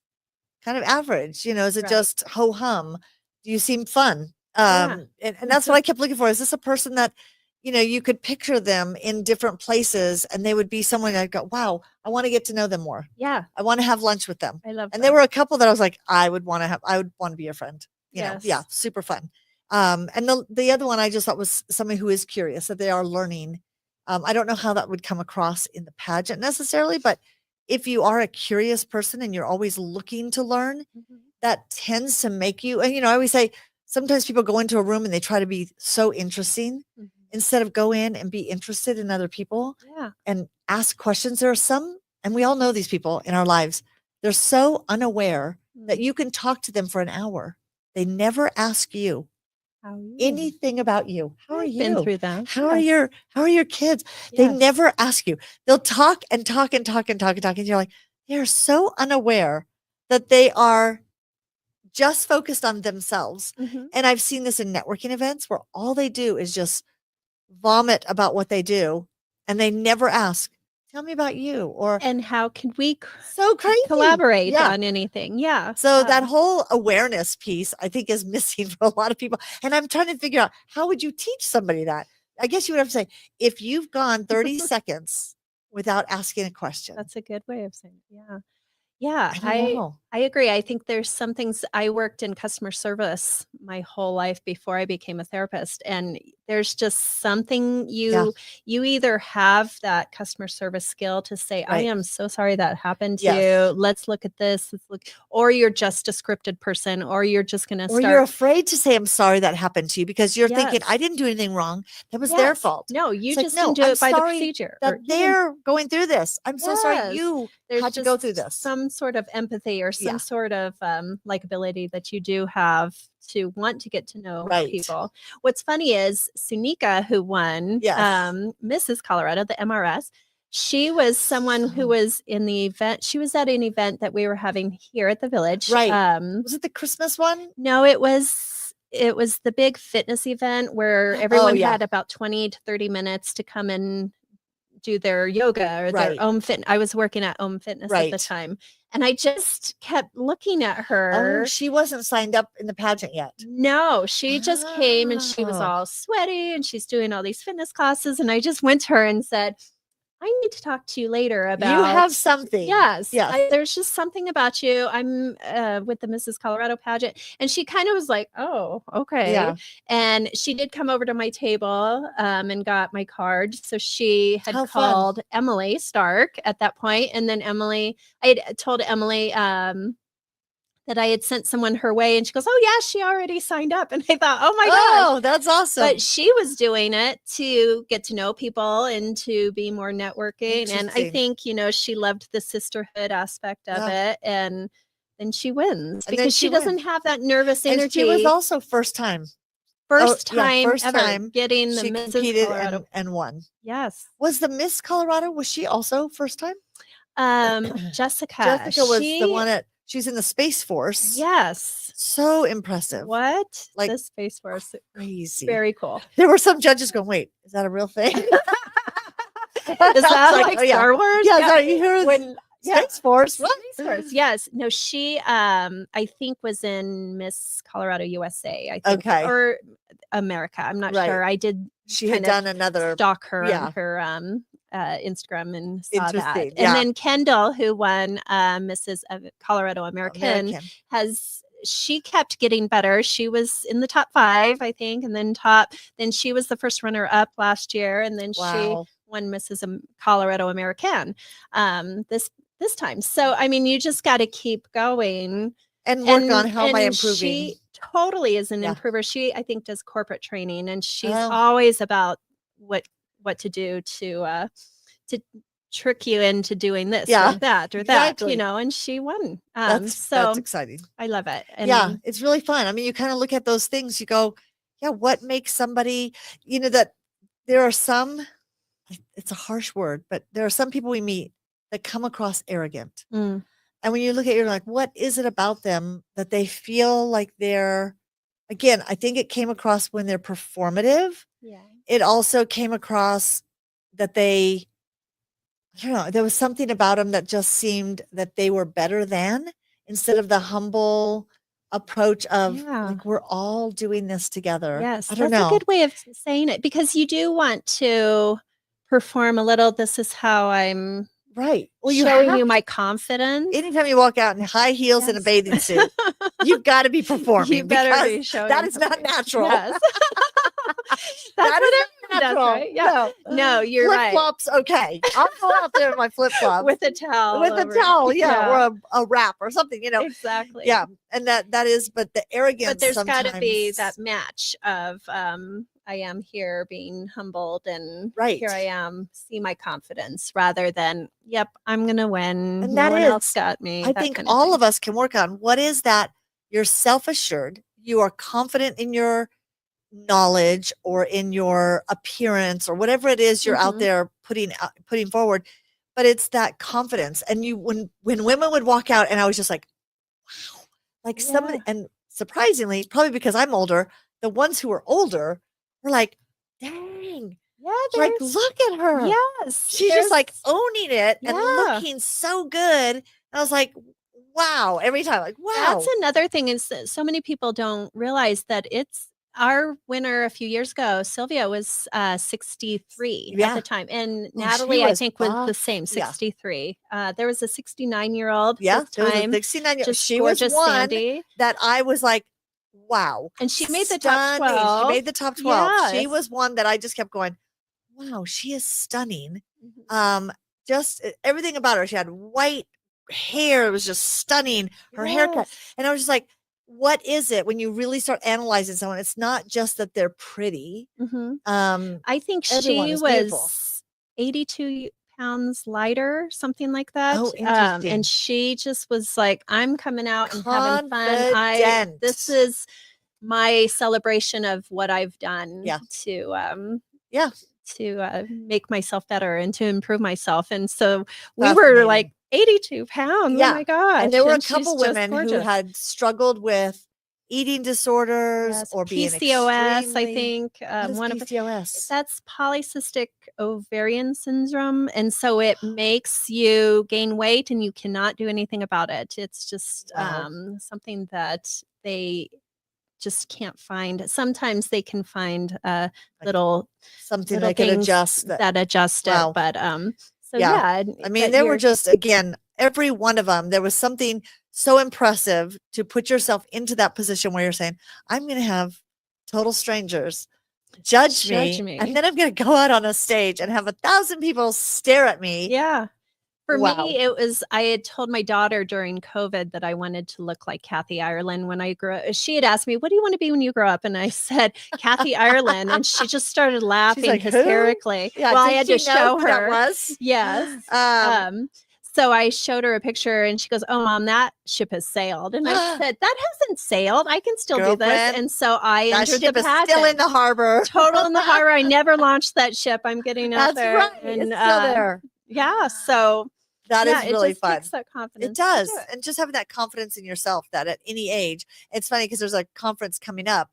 S2: kind of average? Is it just ho hum? Do you seem fun? And that's what I kept looking for. Is this a person that, you could picture them in different places and they would be someone I'd go, wow, I want to get to know them more.
S3: Yeah.
S2: I want to have lunch with them.
S3: I love
S2: And there were a couple that I was like, I would want to be your friend.
S3: Yes.
S2: Yeah, super fun. And the other one I just thought was somebody who is curious, that they are learning. I don't know how that would come across in the pageant necessarily, but if you are a curious person and you're always looking to learn, that tends to make you, and I always say, sometimes people go into a room and they try to be so interesting instead of go in and be interested in other people and ask questions. There are some, and we all know these people in our lives, they're so unaware that you can talk to them for an hour. They never ask you anything about you. How are you?
S3: Been through that.
S2: How are your kids? They never ask you. They'll talk and talk and talk and talk and talk. And you're like, they're so unaware that they are just focused on themselves. And I've seen this in networking events where all they do is just vomit about what they do. And they never ask, tell me about you.
S3: And how can we
S2: so crazy
S3: collaborate on anything? Yeah.
S2: So that whole awareness piece, I think, is missing for a lot of people. And I'm trying to figure out, how would you teach somebody that? I guess you would have to say, if you've gone 30 seconds without asking a question.
S3: That's a good way of saying it. Yeah. Yeah,
S2: I
S3: agree. I think there's some things. I worked in customer service my whole life before I became a therapist, and there's just something you either have that customer service skill to say, I am so sorry that happened to you. Let's look at this. Or you're just a scripted person, or you're just going to start.
S2: Or you're afraid to say, I'm sorry that happened to you, because you're thinking, I didn't do anything wrong. That was their fault.
S3: No, you
S2: It's
S3: just
S2: like, no,
S3: didn't do
S2: I'm
S3: it by the
S2: sorry
S3: procedure.
S2: that they're going through this. I'm so sorry you
S3: There's
S2: had to go through this.
S3: Some sort of empathy or some sort of likability that you do have to want to get to know people. What's funny is Sunika, who won Mrs. Colorado, the MRS, She was someone who was in the event. She was at an event that we were having here at the village.
S2: Right. Was it the Christmas one?
S3: No, it was the big fitness event where everyone had about 20 to 30 minutes to come and do their yoga or their Om Fit. I was working at Om Fitness at the time. And I just kept looking at her.
S2: Oh, she wasn't signed up in the pageant yet.
S3: No, she just came and she was all sweaty and she's doing all these fitness classes. And I just went to her and said, I need to talk to you later about.
S2: You have something.
S3: Yes. There's just something about you. I'm with the Mrs. Colorado pageant. And she kind of was like, oh, okay. Yeah. And she did come over to my table and got my card. So she had called Emily Stark at that point. And then I had told Emily that I had sent someone her way, and she goes, oh yeah, she already signed up. And I thought, oh my gosh.
S2: Oh, that's awesome.
S3: But she was doing it to get to know people and to be more networking. And I think, she loved the sisterhood aspect of it. And then she wins because she doesn't have that nervous energy.
S2: And she was also first time
S3: ever getting the Mrs.
S2: competed
S3: Colorado
S2: and won.
S3: Yes.
S2: Was the Miss Colorado, was she also first time?
S3: Jessica.
S2: Jessica was the one she's in the Space Force.
S3: Yes.
S2: So impressive.
S3: What? Like the Space Force.
S2: Crazy.
S3: Very cool.
S2: There were some judges going, wait, is that a real thing?
S3: Is that like Star Wars?
S2: Yeah. You hear Space Force.
S3: Space Force. Yes. No, she I think was in Miss Colorado USA, I think.
S2: Okay.
S3: Or America. I'm not sure. I did
S2: she had done another
S3: stalk her on her Instagram and saw that. And then Kendall, who won Mrs. Colorado American, she kept getting better. She was in the top 5, I think, and then she was the first runner up last year, and then she won Mrs. Colorado American this time. So I mean, you just got to keep going
S2: and work on how am I improving.
S3: She totally is an improver. She, I think, does corporate training, and she's always about what to do to trick you into doing this or that or that, and she won.
S2: That's exciting.
S3: I love it.
S2: And it's really fun. I mean, you kind of look at those things, you go, what makes somebody, that there are some, it's a harsh word, but there are some people we meet that come across arrogant. And when you look at it, you're like, what is it about them that they feel like again, I think it came across when they're performative.
S3: Yeah.
S2: It also came across that I don't know, there was something about them that just seemed that they were better than, instead of the humble approach of like, we're all doing this together.
S3: Yes.
S2: I don't know.
S3: That's a good way of saying it, because you do want to perform a little. This is how I'm showing you my confidence.
S2: Anytime you walk out in high heels and a bathing suit, you've got to be performing.
S3: You better be showing.
S2: That is not natural.
S3: Yes.
S2: That is not natural.
S3: Right. Yeah. No, you're right.
S2: Flip-flops, okay. I'll go out there in my flip-flops.
S3: With a towel.
S2: Or a wrap or something,
S3: Exactly.
S2: Yeah. And that is, but the arrogance.
S3: But there's got to be that match of I am here being humbled, and here I am, see my confidence, rather than, yep, I'm going to win.
S2: And
S3: no one else got me.
S2: I think all of us can work on what is that. You're self-assured. You are confident in your knowledge or in your appearance or whatever it is you're out there putting forward, but it's that confidence. And when women would walk out, and I was just like, wow, like somebody, and surprisingly, probably because I'm older, the ones who were older were like, dang, like, look at her.
S3: Yes,
S2: she's just like owning it and looking so good. And I was like, wow, every time, like, wow.
S3: That's another thing, is that so many people don't realize that it's our winner a few years ago. Sylvia was 63 at the time, and Natalie, I think, was the same, 63. There was a 69-year-old.
S2: This time, 69-year-old. She was one Sandy that I was like, wow.
S3: And she made the top 12.
S2: She made the top 12. Yes. She was one that I just kept going, wow, she is stunning. Just everything about her. She had white hair. It was just stunning. Her haircut. And I was just like, what is it when you really start analyzing someone? It's not just that they're pretty.
S3: I think she was 82 pounds lighter, something like that.
S2: Oh, interesting.
S3: And she just was like, I'm coming out and having fun. This is my celebration of what I've done to make myself better and to improve myself. And so we were
S2: Fascinating.
S3: like 82 pounds.
S2: Yeah.
S3: Oh my gosh.
S2: And there were a
S3: she's
S2: couple
S3: just
S2: women who
S3: gorgeous.
S2: had struggled with eating disorders
S3: Yes,
S2: or being
S3: PCOS, I
S2: extremely.
S3: think.
S2: What is
S3: One of
S2: PCOS?
S3: That's polycystic ovarian syndrome. And so it makes you gain weight and you cannot do anything about it. It's just
S2: Wow.
S3: something that they just can't find. Sometimes they can find
S2: Like
S3: little
S2: something
S3: little
S2: they could
S3: things
S2: adjust
S3: that adjust
S2: Wow.
S3: it. But so
S2: Yeah.
S3: yeah,
S2: I mean,
S3: but
S2: there were
S3: you're
S2: just, again, every one of them, there was something so impressive to put yourself into that position where you're saying, I'm going to have total strangers judge me, and then I'm going to go out on a stage and have 1,000 people stare at me.
S3: Yeah. For
S2: Wow.
S3: me, it was, I had told my daughter during COVID that I wanted to look like Kathy Ireland when I grew up. She had asked me, what do you want to be when you grow up? And I said, Kathy Ireland. And she just started laughing
S2: like, "Who?"
S3: hysterically.
S2: Yeah,
S3: well, I
S2: did
S3: had
S2: she
S3: to
S2: know
S3: show
S2: who that
S3: her.
S2: was?
S3: Yes. So I showed her a picture and she goes, oh, Mom, that ship has sailed. And I said, that hasn't sailed. I can still do this.
S2: Girlfriend,
S3: And so I
S2: that
S3: entered
S2: ship
S3: the
S2: is
S3: pageant.
S2: still in the harbor.
S3: Total in the harbor. I never launched that ship. I'm getting out
S2: That's
S3: there.
S2: right.
S3: And,
S2: It's still there.
S3: Yeah. So
S2: That
S3: yeah,
S2: is really
S3: it just
S2: fun.
S3: takes that confidence.
S2: It
S3: to
S2: does.
S3: do it.
S2: And just having that confidence in yourself that at any age, it's funny because there's a conference coming up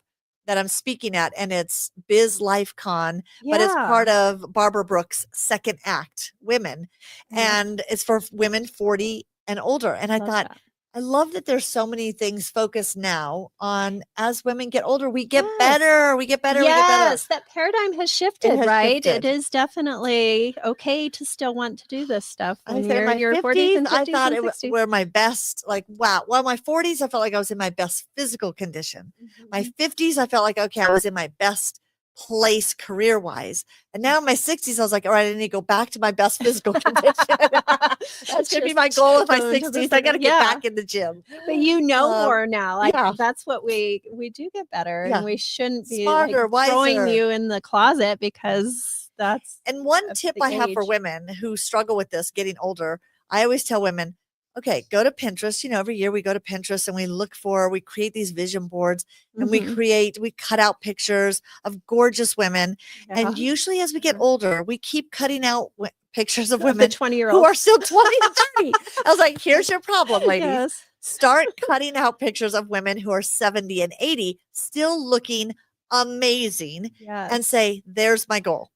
S2: that I'm speaking at, and it's Biz Life Con, but it's part of Barbara Brooks' second act, Women. And it's for women 40 and older. And I thought, I love that there's so many things focused now on as women get older, we get better, we get better, we get better.
S3: Yes, that paradigm has shifted,
S2: has
S3: right?
S2: shifted.
S3: It is definitely okay to still want to do this stuff
S2: I
S3: when
S2: said in
S3: you're
S2: my
S3: in your 40s and 50s
S2: I thought
S3: and
S2: it
S3: 60s.
S2: were my best, like, wow. Well, my 40s, I felt like I was in my best physical condition. My 50s, I felt like, okay, I was in my best place career-wise. And now in my 60s, I was like, all right, I need to go back to my best physical condition. That's going to be my goal in my 60s. I got to get back in the gym.
S3: But you know more now. Like
S2: yeah.
S3: that's what we do get better.
S2: Yeah.
S3: And we shouldn't be
S2: Smarter,
S3: like throwing
S2: wiser.
S3: you in the closet because that's
S2: And one tip I have for women who struggle with this getting older, I always tell women, okay, go to Pinterest. You know, every year we go to Pinterest and we create these vision boards and we cut out pictures of gorgeous women. And usually as we get older, we keep cutting out pictures of women
S3: 20-year-olds
S2: who are still 20 and 30. I was like, here's your problem, ladies.
S3: Yes.
S2: Start cutting out pictures of women who are 70 and 80, still looking amazing, and say, there's my goal.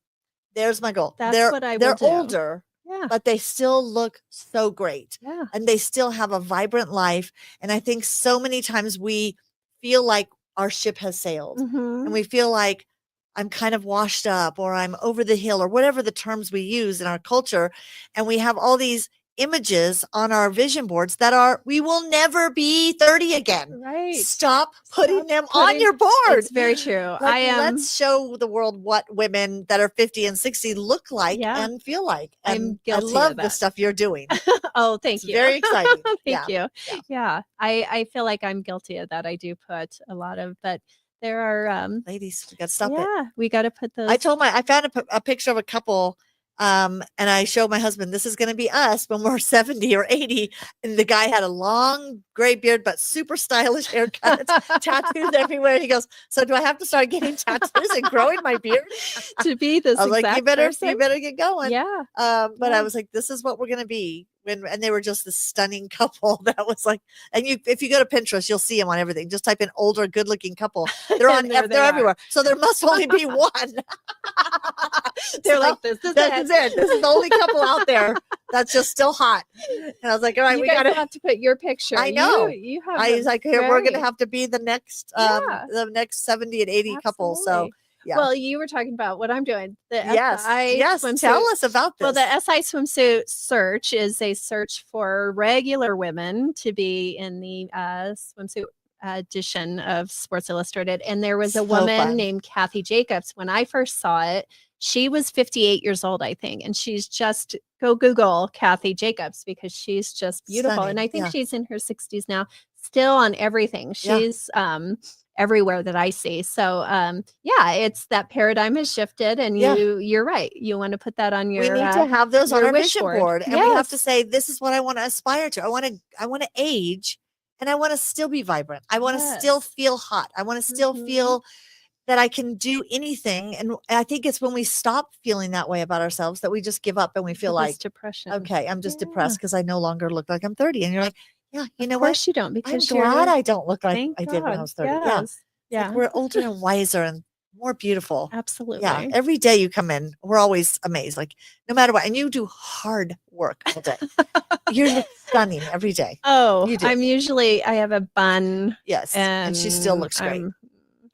S2: There's my goal.
S3: That's what I will
S2: They're
S3: do.
S2: older, but they still look so great.
S3: Yeah.
S2: And they still have a vibrant life. And I think so many times we feel like our ship has sailed and we feel like I'm kind of washed up or I'm over the hill or whatever the terms we use in our culture. And we have all these images on our vision boards that are, we will never be 30 again.
S3: Right.
S2: Stop putting them on your board.
S3: It's very true.
S2: Like, let's show the world what women that are 50 and 60 look like and feel like. And
S3: I'm guilty
S2: I love
S3: of
S2: the
S3: that.
S2: stuff you're doing.
S3: Oh, thank you.
S2: Very exciting.
S3: Thank you. Yeah. I feel like I'm guilty of that. I do put a lot of, but there are
S2: ladies, we got to stop it.
S3: We got to put those.
S2: I found a picture of a couple. And I showed my husband, this is going to be us when we're 70 or 80. And the guy had a long gray beard, but super stylish haircut, tattoos everywhere. And he goes, so do I have to start getting tattoos and growing my beard
S3: to be this?
S2: I was
S3: exact
S2: like, you
S3: person?
S2: better get going.
S3: Yeah.
S2: But I was like, this is what we're going to be. And they were just this stunning couple that was like, and if you go to Pinterest, you'll see them on everything. Just type in older, good looking couple. They're on, they're everywhere. So there must only be one.
S3: They're like, this is it.
S2: This is the only couple out there that's just still hot. And I was like, all right,
S3: we gotta have to put your picture.
S2: I know.
S3: You have.
S2: I was like, here, we're gonna have to be the next, the next 70 and 80 couple. So. Yeah.
S3: Well, you were talking about what I'm doing. The
S2: yes.
S3: swimsuit.
S2: Tell us about this.
S3: Well, the SI swimsuit search is a search for regular women to be in the swimsuit edition of Sports Illustrated. And there was a woman named Kathy Jacobs. When I first saw it, she was 58 years old, I think. And she's just, go Google Kathy Jacobs because she's just beautiful.
S2: Stunning.
S3: And I think she's in her 60s now, still on everything. She's everywhere that I see. So it's that paradigm has shifted and you're right. You want to put that on your
S2: we need to have those on our vision board. And we have to say, this is what I want to aspire to. I want to age and I want to still be vibrant. I want to still feel hot. I want to still feel that I can do anything. And I think it's when we stop feeling that way about ourselves that we just give up and we feel like,
S3: depression.
S2: okay, I'm just
S3: Yeah.
S2: depressed because I no longer look like I'm 30. And you're like, yeah, you know
S3: Of
S2: what?
S3: course you don't,
S2: I'm
S3: because
S2: glad I don't look like
S3: thank
S2: I did when I
S3: God.
S2: was 30. Yeah.
S3: Yes.
S2: It's
S3: Yeah.
S2: like we're older and wiser and more beautiful.
S3: Absolutely.
S2: Yeah. Every day you come in, we're always amazed. Like no matter what. And you do hard work all day. You're stunning every day.
S3: Oh,
S2: You do.
S3: I have a bun.
S2: Yes. And she still looks great.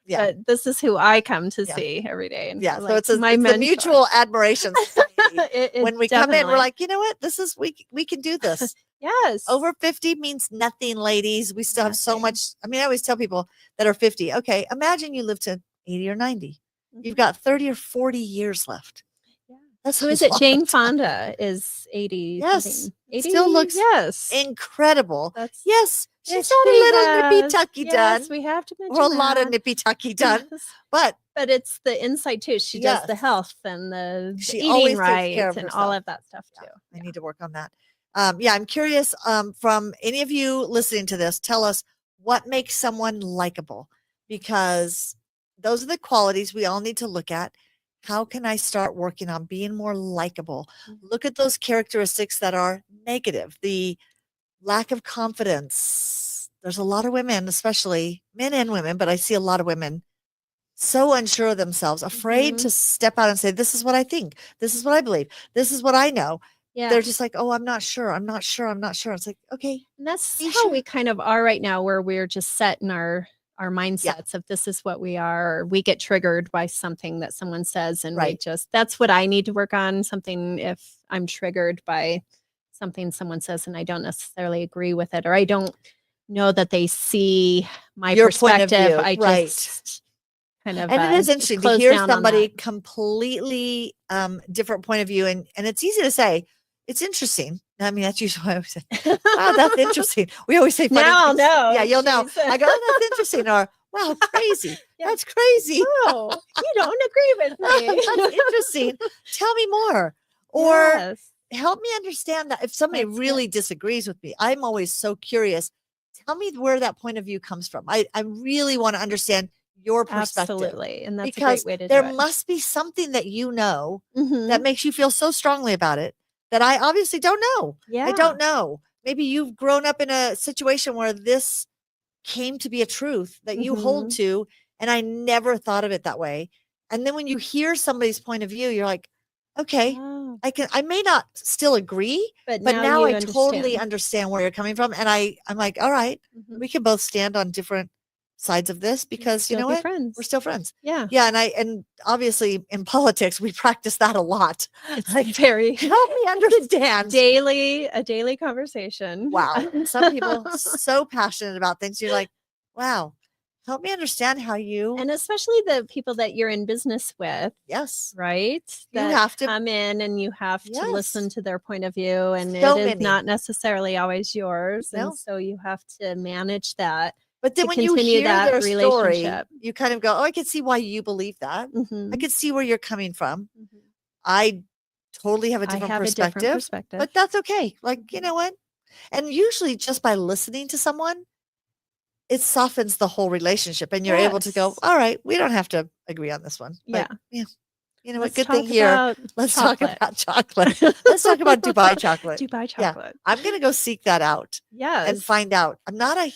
S2: Yeah.
S3: But this is who I come to
S2: Yeah.
S3: see every day. And
S2: Yeah.
S3: like,
S2: So it's a
S3: mentor.
S2: mutual admiration society. When we come in, we're
S3: definitely.
S2: like, you know what? We can do this.
S3: Yes.
S2: Over 50 means nothing, ladies. We still have so
S3: Nothing.
S2: much. I mean, I always tell people that are 50, okay, imagine you live to 80 or 90. You've
S3: Mhm.
S2: got 30 or 40 years left.
S3: Yeah.
S2: That's
S3: Who
S2: a
S3: is it?
S2: lot
S3: Jane
S2: of time.
S3: Fonda is 80.
S2: Yes.
S3: something.
S2: It
S3: 80.
S2: still looks
S3: yes.
S2: incredible.
S3: That's
S2: Yes.
S3: yes,
S2: She's got a
S3: she
S2: little nippy
S3: has.
S2: tucky
S3: Yes,
S2: done.
S3: we have to mention
S2: Or a lot of
S3: that.
S2: nippy tucky done.
S3: Yes.
S2: But
S3: But it's the inside too. She does the
S2: yes,
S3: health and the
S2: she
S3: eating
S2: always takes
S3: right
S2: care of
S3: and all
S2: herself.
S3: of that stuff too.
S2: I need to work on that. Yeah, I'm curious from any of you listening to this, tell us what makes someone likable, because those are the qualities we all need to look at. How can I start working on being more likable? Look at those characteristics that are negative, the lack of confidence. There's a lot of women, especially men and women, but I see a lot of women so unsure of themselves, afraid to step out and say, this is what I think. This is what I believe. This is what I know.
S3: Yeah.
S2: They're just like, oh, I'm not sure. I'm not sure. I'm not sure. It's like, okay.
S3: And that's
S2: Be
S3: how
S2: sure.
S3: we kind of are right now, where we're just set in our mindsets of this is what we are, or we get triggered by something that someone says, and we just, that's what I need to work on. Something, if I'm triggered by something someone says and I don't necessarily agree with it, or I don't know that they see my
S2: Your point of
S3: perspective,
S2: view,
S3: I
S2: right.
S3: just kind of
S2: And it is interesting to
S3: close
S2: hear
S3: down on
S2: somebody
S3: that.
S2: completely different point of view. And it's easy to say, it's interesting. I mean, that's usually what I always say. Wow, that's interesting. We always say funny
S3: Now I'll
S2: things.
S3: know.
S2: Yeah, you'll know.
S3: Jeez.
S2: I go, oh, that's interesting. Or, wow, crazy.
S3: Yeah.
S2: That's crazy.
S3: Oh, you don't agree with me.
S2: That's interesting. Tell me more. Or
S3: Yes.
S2: help me understand that if somebody
S3: That's
S2: really disagrees with me, I'm always so curious. Tell me where that point of view comes from. I really want to understand your perspective.
S3: Absolutely. And that's
S2: Because
S3: a great way to
S2: there
S3: do it.
S2: must be something that you know
S3: Mhm.
S2: that makes you feel so strongly about it that I obviously don't know.
S3: Yeah.
S2: I don't know. Maybe you've grown up in a situation where this came to be a truth that you hold
S3: Mhm.
S2: to, and I never thought of it that way. And then when you hear somebody's point of view, you're like, okay,
S3: Oh.
S2: I may not still agree,
S3: But
S2: but now
S3: you
S2: I totally
S3: understand.
S2: understand where you're coming from. And I'm like, all right,
S3: Mhm.
S2: we can both stand on different sides of this, because you
S3: Still
S2: know
S3: be
S2: what?
S3: friends.
S2: We're still friends.
S3: Yeah.
S2: Yeah. And obviously in politics, we practice that a lot.
S3: It's
S2: Like,
S3: very
S2: help me understand.
S3: a daily conversation.
S2: Wow. Some people so passionate about things. You're like, wow, help me understand how you.
S3: And especially the people that you're in business with,
S2: Yes.
S3: right?
S2: You
S3: That
S2: have to.
S3: come in and you have to
S2: Yes.
S3: listen to their point of view, and
S2: So
S3: it is
S2: many.
S3: not necessarily always yours.
S2: No.
S3: And so you have to manage that.
S2: But then
S3: to
S2: when you
S3: continue
S2: hear
S3: that
S2: their story,
S3: relationship.
S2: you kind of go, oh, I can see why you believe that. I
S3: Mhm.
S2: can see where you're coming from.
S3: Mhm.
S2: I totally have a
S3: I
S2: different
S3: have a
S2: perspective,
S3: different perspective.
S2: but that's okay. Like, you know what? And usually just by listening to someone, it softens the whole relationship, and you're able to go,
S3: Yes.
S2: all right, we don't have to agree on this one.
S3: Yeah.
S2: But, yeah. You know
S3: Let's
S2: what? Good thing
S3: talk
S2: here.
S3: about
S2: Let's
S3: chocolate.
S2: talk about chocolate. Let's talk about Dubai chocolate.
S3: Dubai
S2: Yeah.
S3: chocolate.
S2: I'm going to go seek that out
S3: Yes.
S2: and find out. I'm not I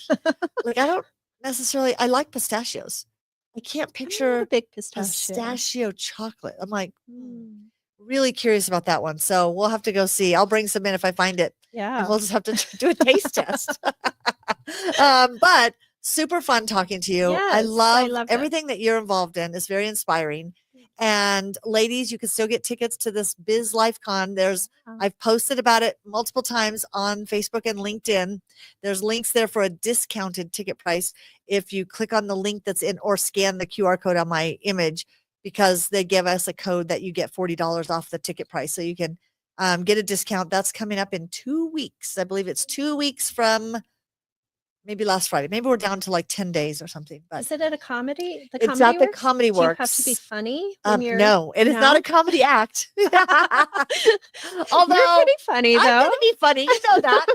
S2: don't necessarily, I like pistachios. I can't
S3: I'm not
S2: picture
S3: a big pistachio.
S2: pistachio chocolate. I'm like,
S3: Mm.
S2: really curious about that one. So we'll have to go see. I'll bring some in if I find it.
S3: Yeah.
S2: And we'll just have to do a taste test. But super fun talking to you. I
S3: Yes, I
S2: love
S3: loved it.
S2: everything that you're involved in. It's very inspiring. And ladies, you can still get tickets to this Biz Life Con. I've posted about it multiple times on Facebook and LinkedIn. There's links there for a discounted ticket price if you click on the link that's in, or scan the QR code on my image, because they give us a code that you get $40 off the ticket price. So you can get a discount. That's coming up in 2 weeks. I believe it's 2 weeks from maybe last Friday. Maybe we're down to like 10 days or something. But
S3: Is it at a comedy? The
S2: it's
S3: Comedy
S2: at the
S3: Works?
S2: Comedy
S3: Do you have to be
S2: Works.
S3: funny when you're?
S2: No, it is not a comedy act. Although
S3: You're pretty funny though.
S2: I'm going to be funny. You know that.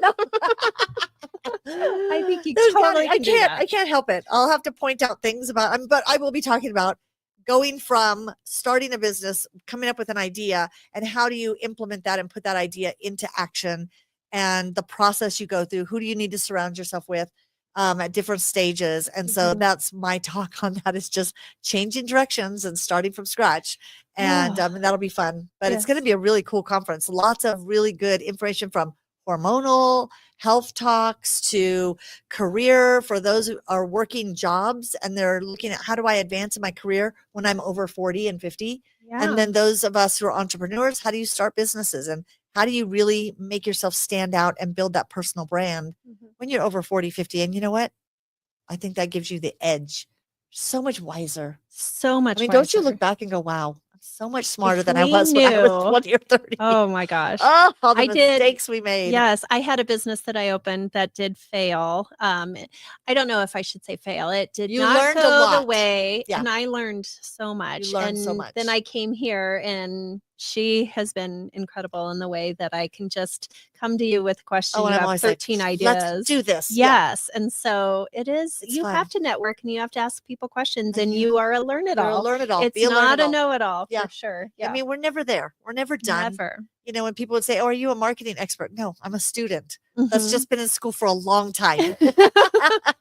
S3: I think you
S2: There's
S3: totally
S2: I
S3: can do that.
S2: can't help it. I'll have to point out things about, but I will be talking about going from starting a business, coming up with an idea, and how do you implement that and put that idea into action, and the process you go through. Who do you need to surround yourself with at different stages? And so that's my talk on that, is just changing directions and starting from scratch. And that'll be fun. But it's going to be a really cool conference. Lots of really good information, from hormonal health talks to career for those who are working jobs and they're looking at, how do I advance in my career when I'm over 40 and 50? And then those of us who are entrepreneurs, how do you start businesses, and how do you really make yourself stand out and build that personal brand when you're over 40, 50? And you know what? I think that gives you the edge. So much wiser.
S3: So much.
S2: I mean,
S3: wiser.
S2: don't you look back and go, wow, I'm so much smarter than I was when I was 20 or 30.
S3: Oh my gosh.
S2: Oh, all the mistakes we made.
S3: Yes. I had a business that I opened that did fail. I don't know if I should say fail. It did not go the way. And I learned so much.
S2: You learned so much.
S3: Then I came here, and she has been incredible in the way that I can just come to you with a question. You have 13 ideas.
S2: Let's do this.
S3: Yes. And so it's you have to network, and you have to ask people questions, and you are a learn-it-all.
S2: You're a learn-it-all.
S3: It's not a know-it-all, for sure.
S2: I mean, we're never there. We're never done.
S3: Never.
S2: You know, when people would say, oh, are you a marketing expert? No, I'm a student that's just been in school for a long time.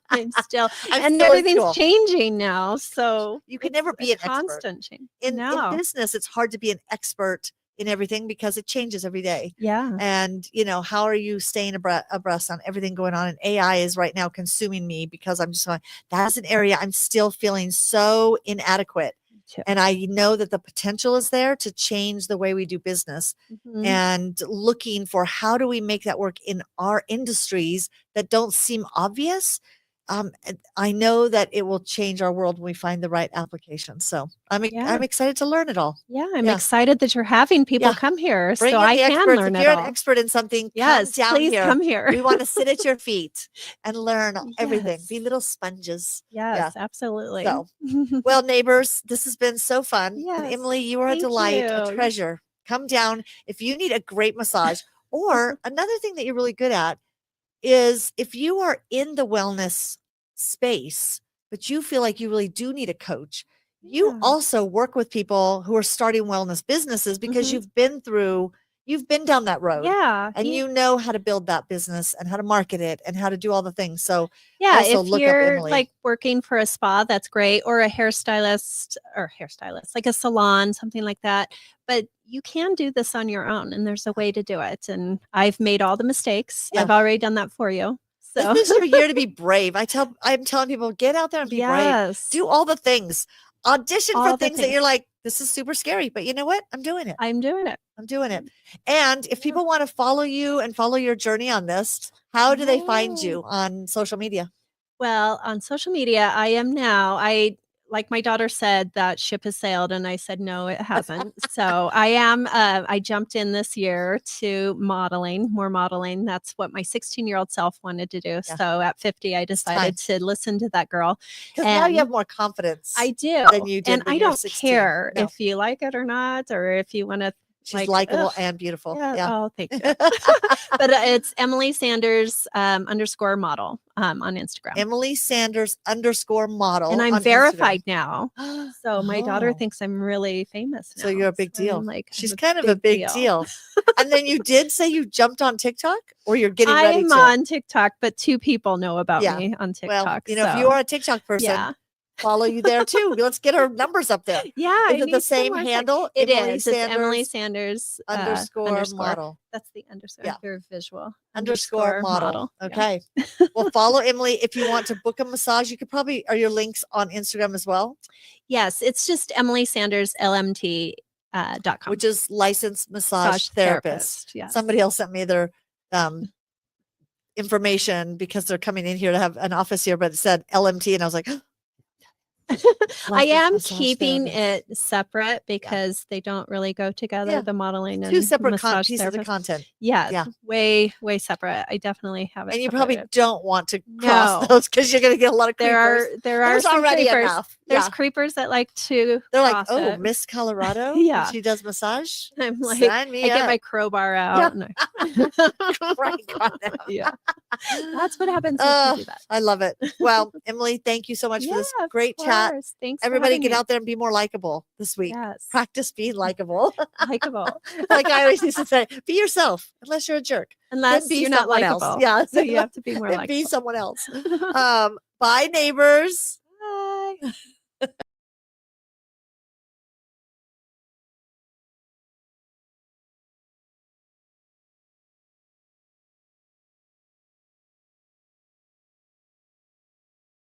S3: I'm still everything's changing now. So
S2: you can never be an
S3: constant
S2: expert.
S3: Change.
S2: In business, it's hard to be an expert in everything because it changes every day.
S3: Yeah.
S2: And, you know, how are you staying abreast on everything going on? And AI is right now consuming me, because I'm just going, that's an area I'm still feeling so inadequate. And I know that the potential is there to change the way we do business, and looking for how do we make that work in our industries that don't seem obvious. I know that it will change our world when we find the right application. So I'm excited to learn it all.
S3: Yeah, I'm excited that you're having people come here, so I can learn it all.
S2: If you're an expert in something,
S3: yes,
S2: come down
S3: please
S2: here.
S3: Come here.
S2: We want to sit at your feet and learn everything. Be little sponges.
S3: Yes, absolutely.
S2: So, well, neighbors, this has been so fun.
S3: Yes,
S2: and Emily, you are a delight, a treasure. Come down if you need a great massage. Or another thing that you're really good at is, if you are in the wellness space, but you feel like you really do need a coach, you also work with people who are starting wellness businesses, because you've been down that road. And you know how to build that business and how to market it and how to do all the things. So
S3: if you're like working for a spa, that's great, or a hairstylist, like a salon, something like that. But you can do this on your own, and there's a way to do it. And I've made all the mistakes. I've already done that for you. So
S2: this is your year to be brave. I'm telling people, get out there and be brave. Do all the things. Audition for things that you're like, this is super scary, but you know what? I'm doing it.
S3: I'm doing it.
S2: And if people want to follow you and follow your journey on this, how do they find you on social media?
S3: Well, on social media, I am now. Like my daughter said, that ship has sailed, and I said, no, it hasn't. So I jumped in this year to more modeling. That's what my 16-year-old self wanted to do. So at 50, I decided to listen to that girl.
S2: Because now you have more confidence.
S3: I do.
S2: Than you did
S3: and
S2: when
S3: I
S2: you were
S3: don't
S2: 16.
S3: care if you like it or not, or if you want to.
S2: She's likable and beautiful.
S3: Oh, thank you. But it's Emily Sanders _ model on Instagram.
S2: Emily Sanders _ model.
S3: And I'm verified now. So my daughter thinks I'm really famous now.
S2: So you're a big deal. She's kind of
S3: a
S2: a big deal. And then you did say you jumped on TikTok, or you're getting ready to?
S3: I'm on TikTok, but 2 people know about me on TikTok.
S2: Well, you know, if you are a TikTok person, follow you there too. Let's get our numbers up there.
S3: Yeah.
S2: Is it the same handle?
S3: It is. It's Emily Sanders
S2: _ model.
S3: That's the underscore.
S2: Yeah.
S3: Very visual.
S2: _ model. Okay. Well, follow Emily if you want to book a massage. You could probably, are your links on Instagram as well?
S3: Yes. It's just Emily Sanders LMT.com.
S2: Which is licensed massage therapist.
S3: Yes.
S2: Somebody else sent me their information because they're coming in here to have an office here, but it said LMT, and I was like,
S3: I am keeping it separate because they don't really go together. The modeling and
S2: 2 separate
S3: massage
S2: pieces of content.
S3: Yeah, way separate. I definitely have it.
S2: And you probably don't want to cross those, because you're going to get a lot of creepers.
S3: There's
S2: already
S3: creepers.
S2: enough.
S3: There's creepers that like to.
S2: They're like, oh, Miss Colorado.
S3: Yeah,
S2: she does massage.
S3: I'm like,
S2: sign me
S3: I
S2: up.
S3: get my crowbar out.
S2: Yeah,
S3: that's what happens if you do that.
S2: I love it. Well, Emily, thank you so much for this great chat. chat.
S3: course. Thanks. for
S2: Everybody
S3: having
S2: get
S3: me.
S2: out there and be more likable this week.
S3: Yes.
S2: Practice being likable.
S3: Likable.
S2: Like I always used to say, be yourself, unless you're a jerk.
S3: Unless
S2: be
S3: you're not
S2: someone else.
S3: likable.
S2: Yeah.
S3: So you have to be more
S2: Then
S3: likable.
S2: be someone else. Bye, neighbors.
S3: Bye.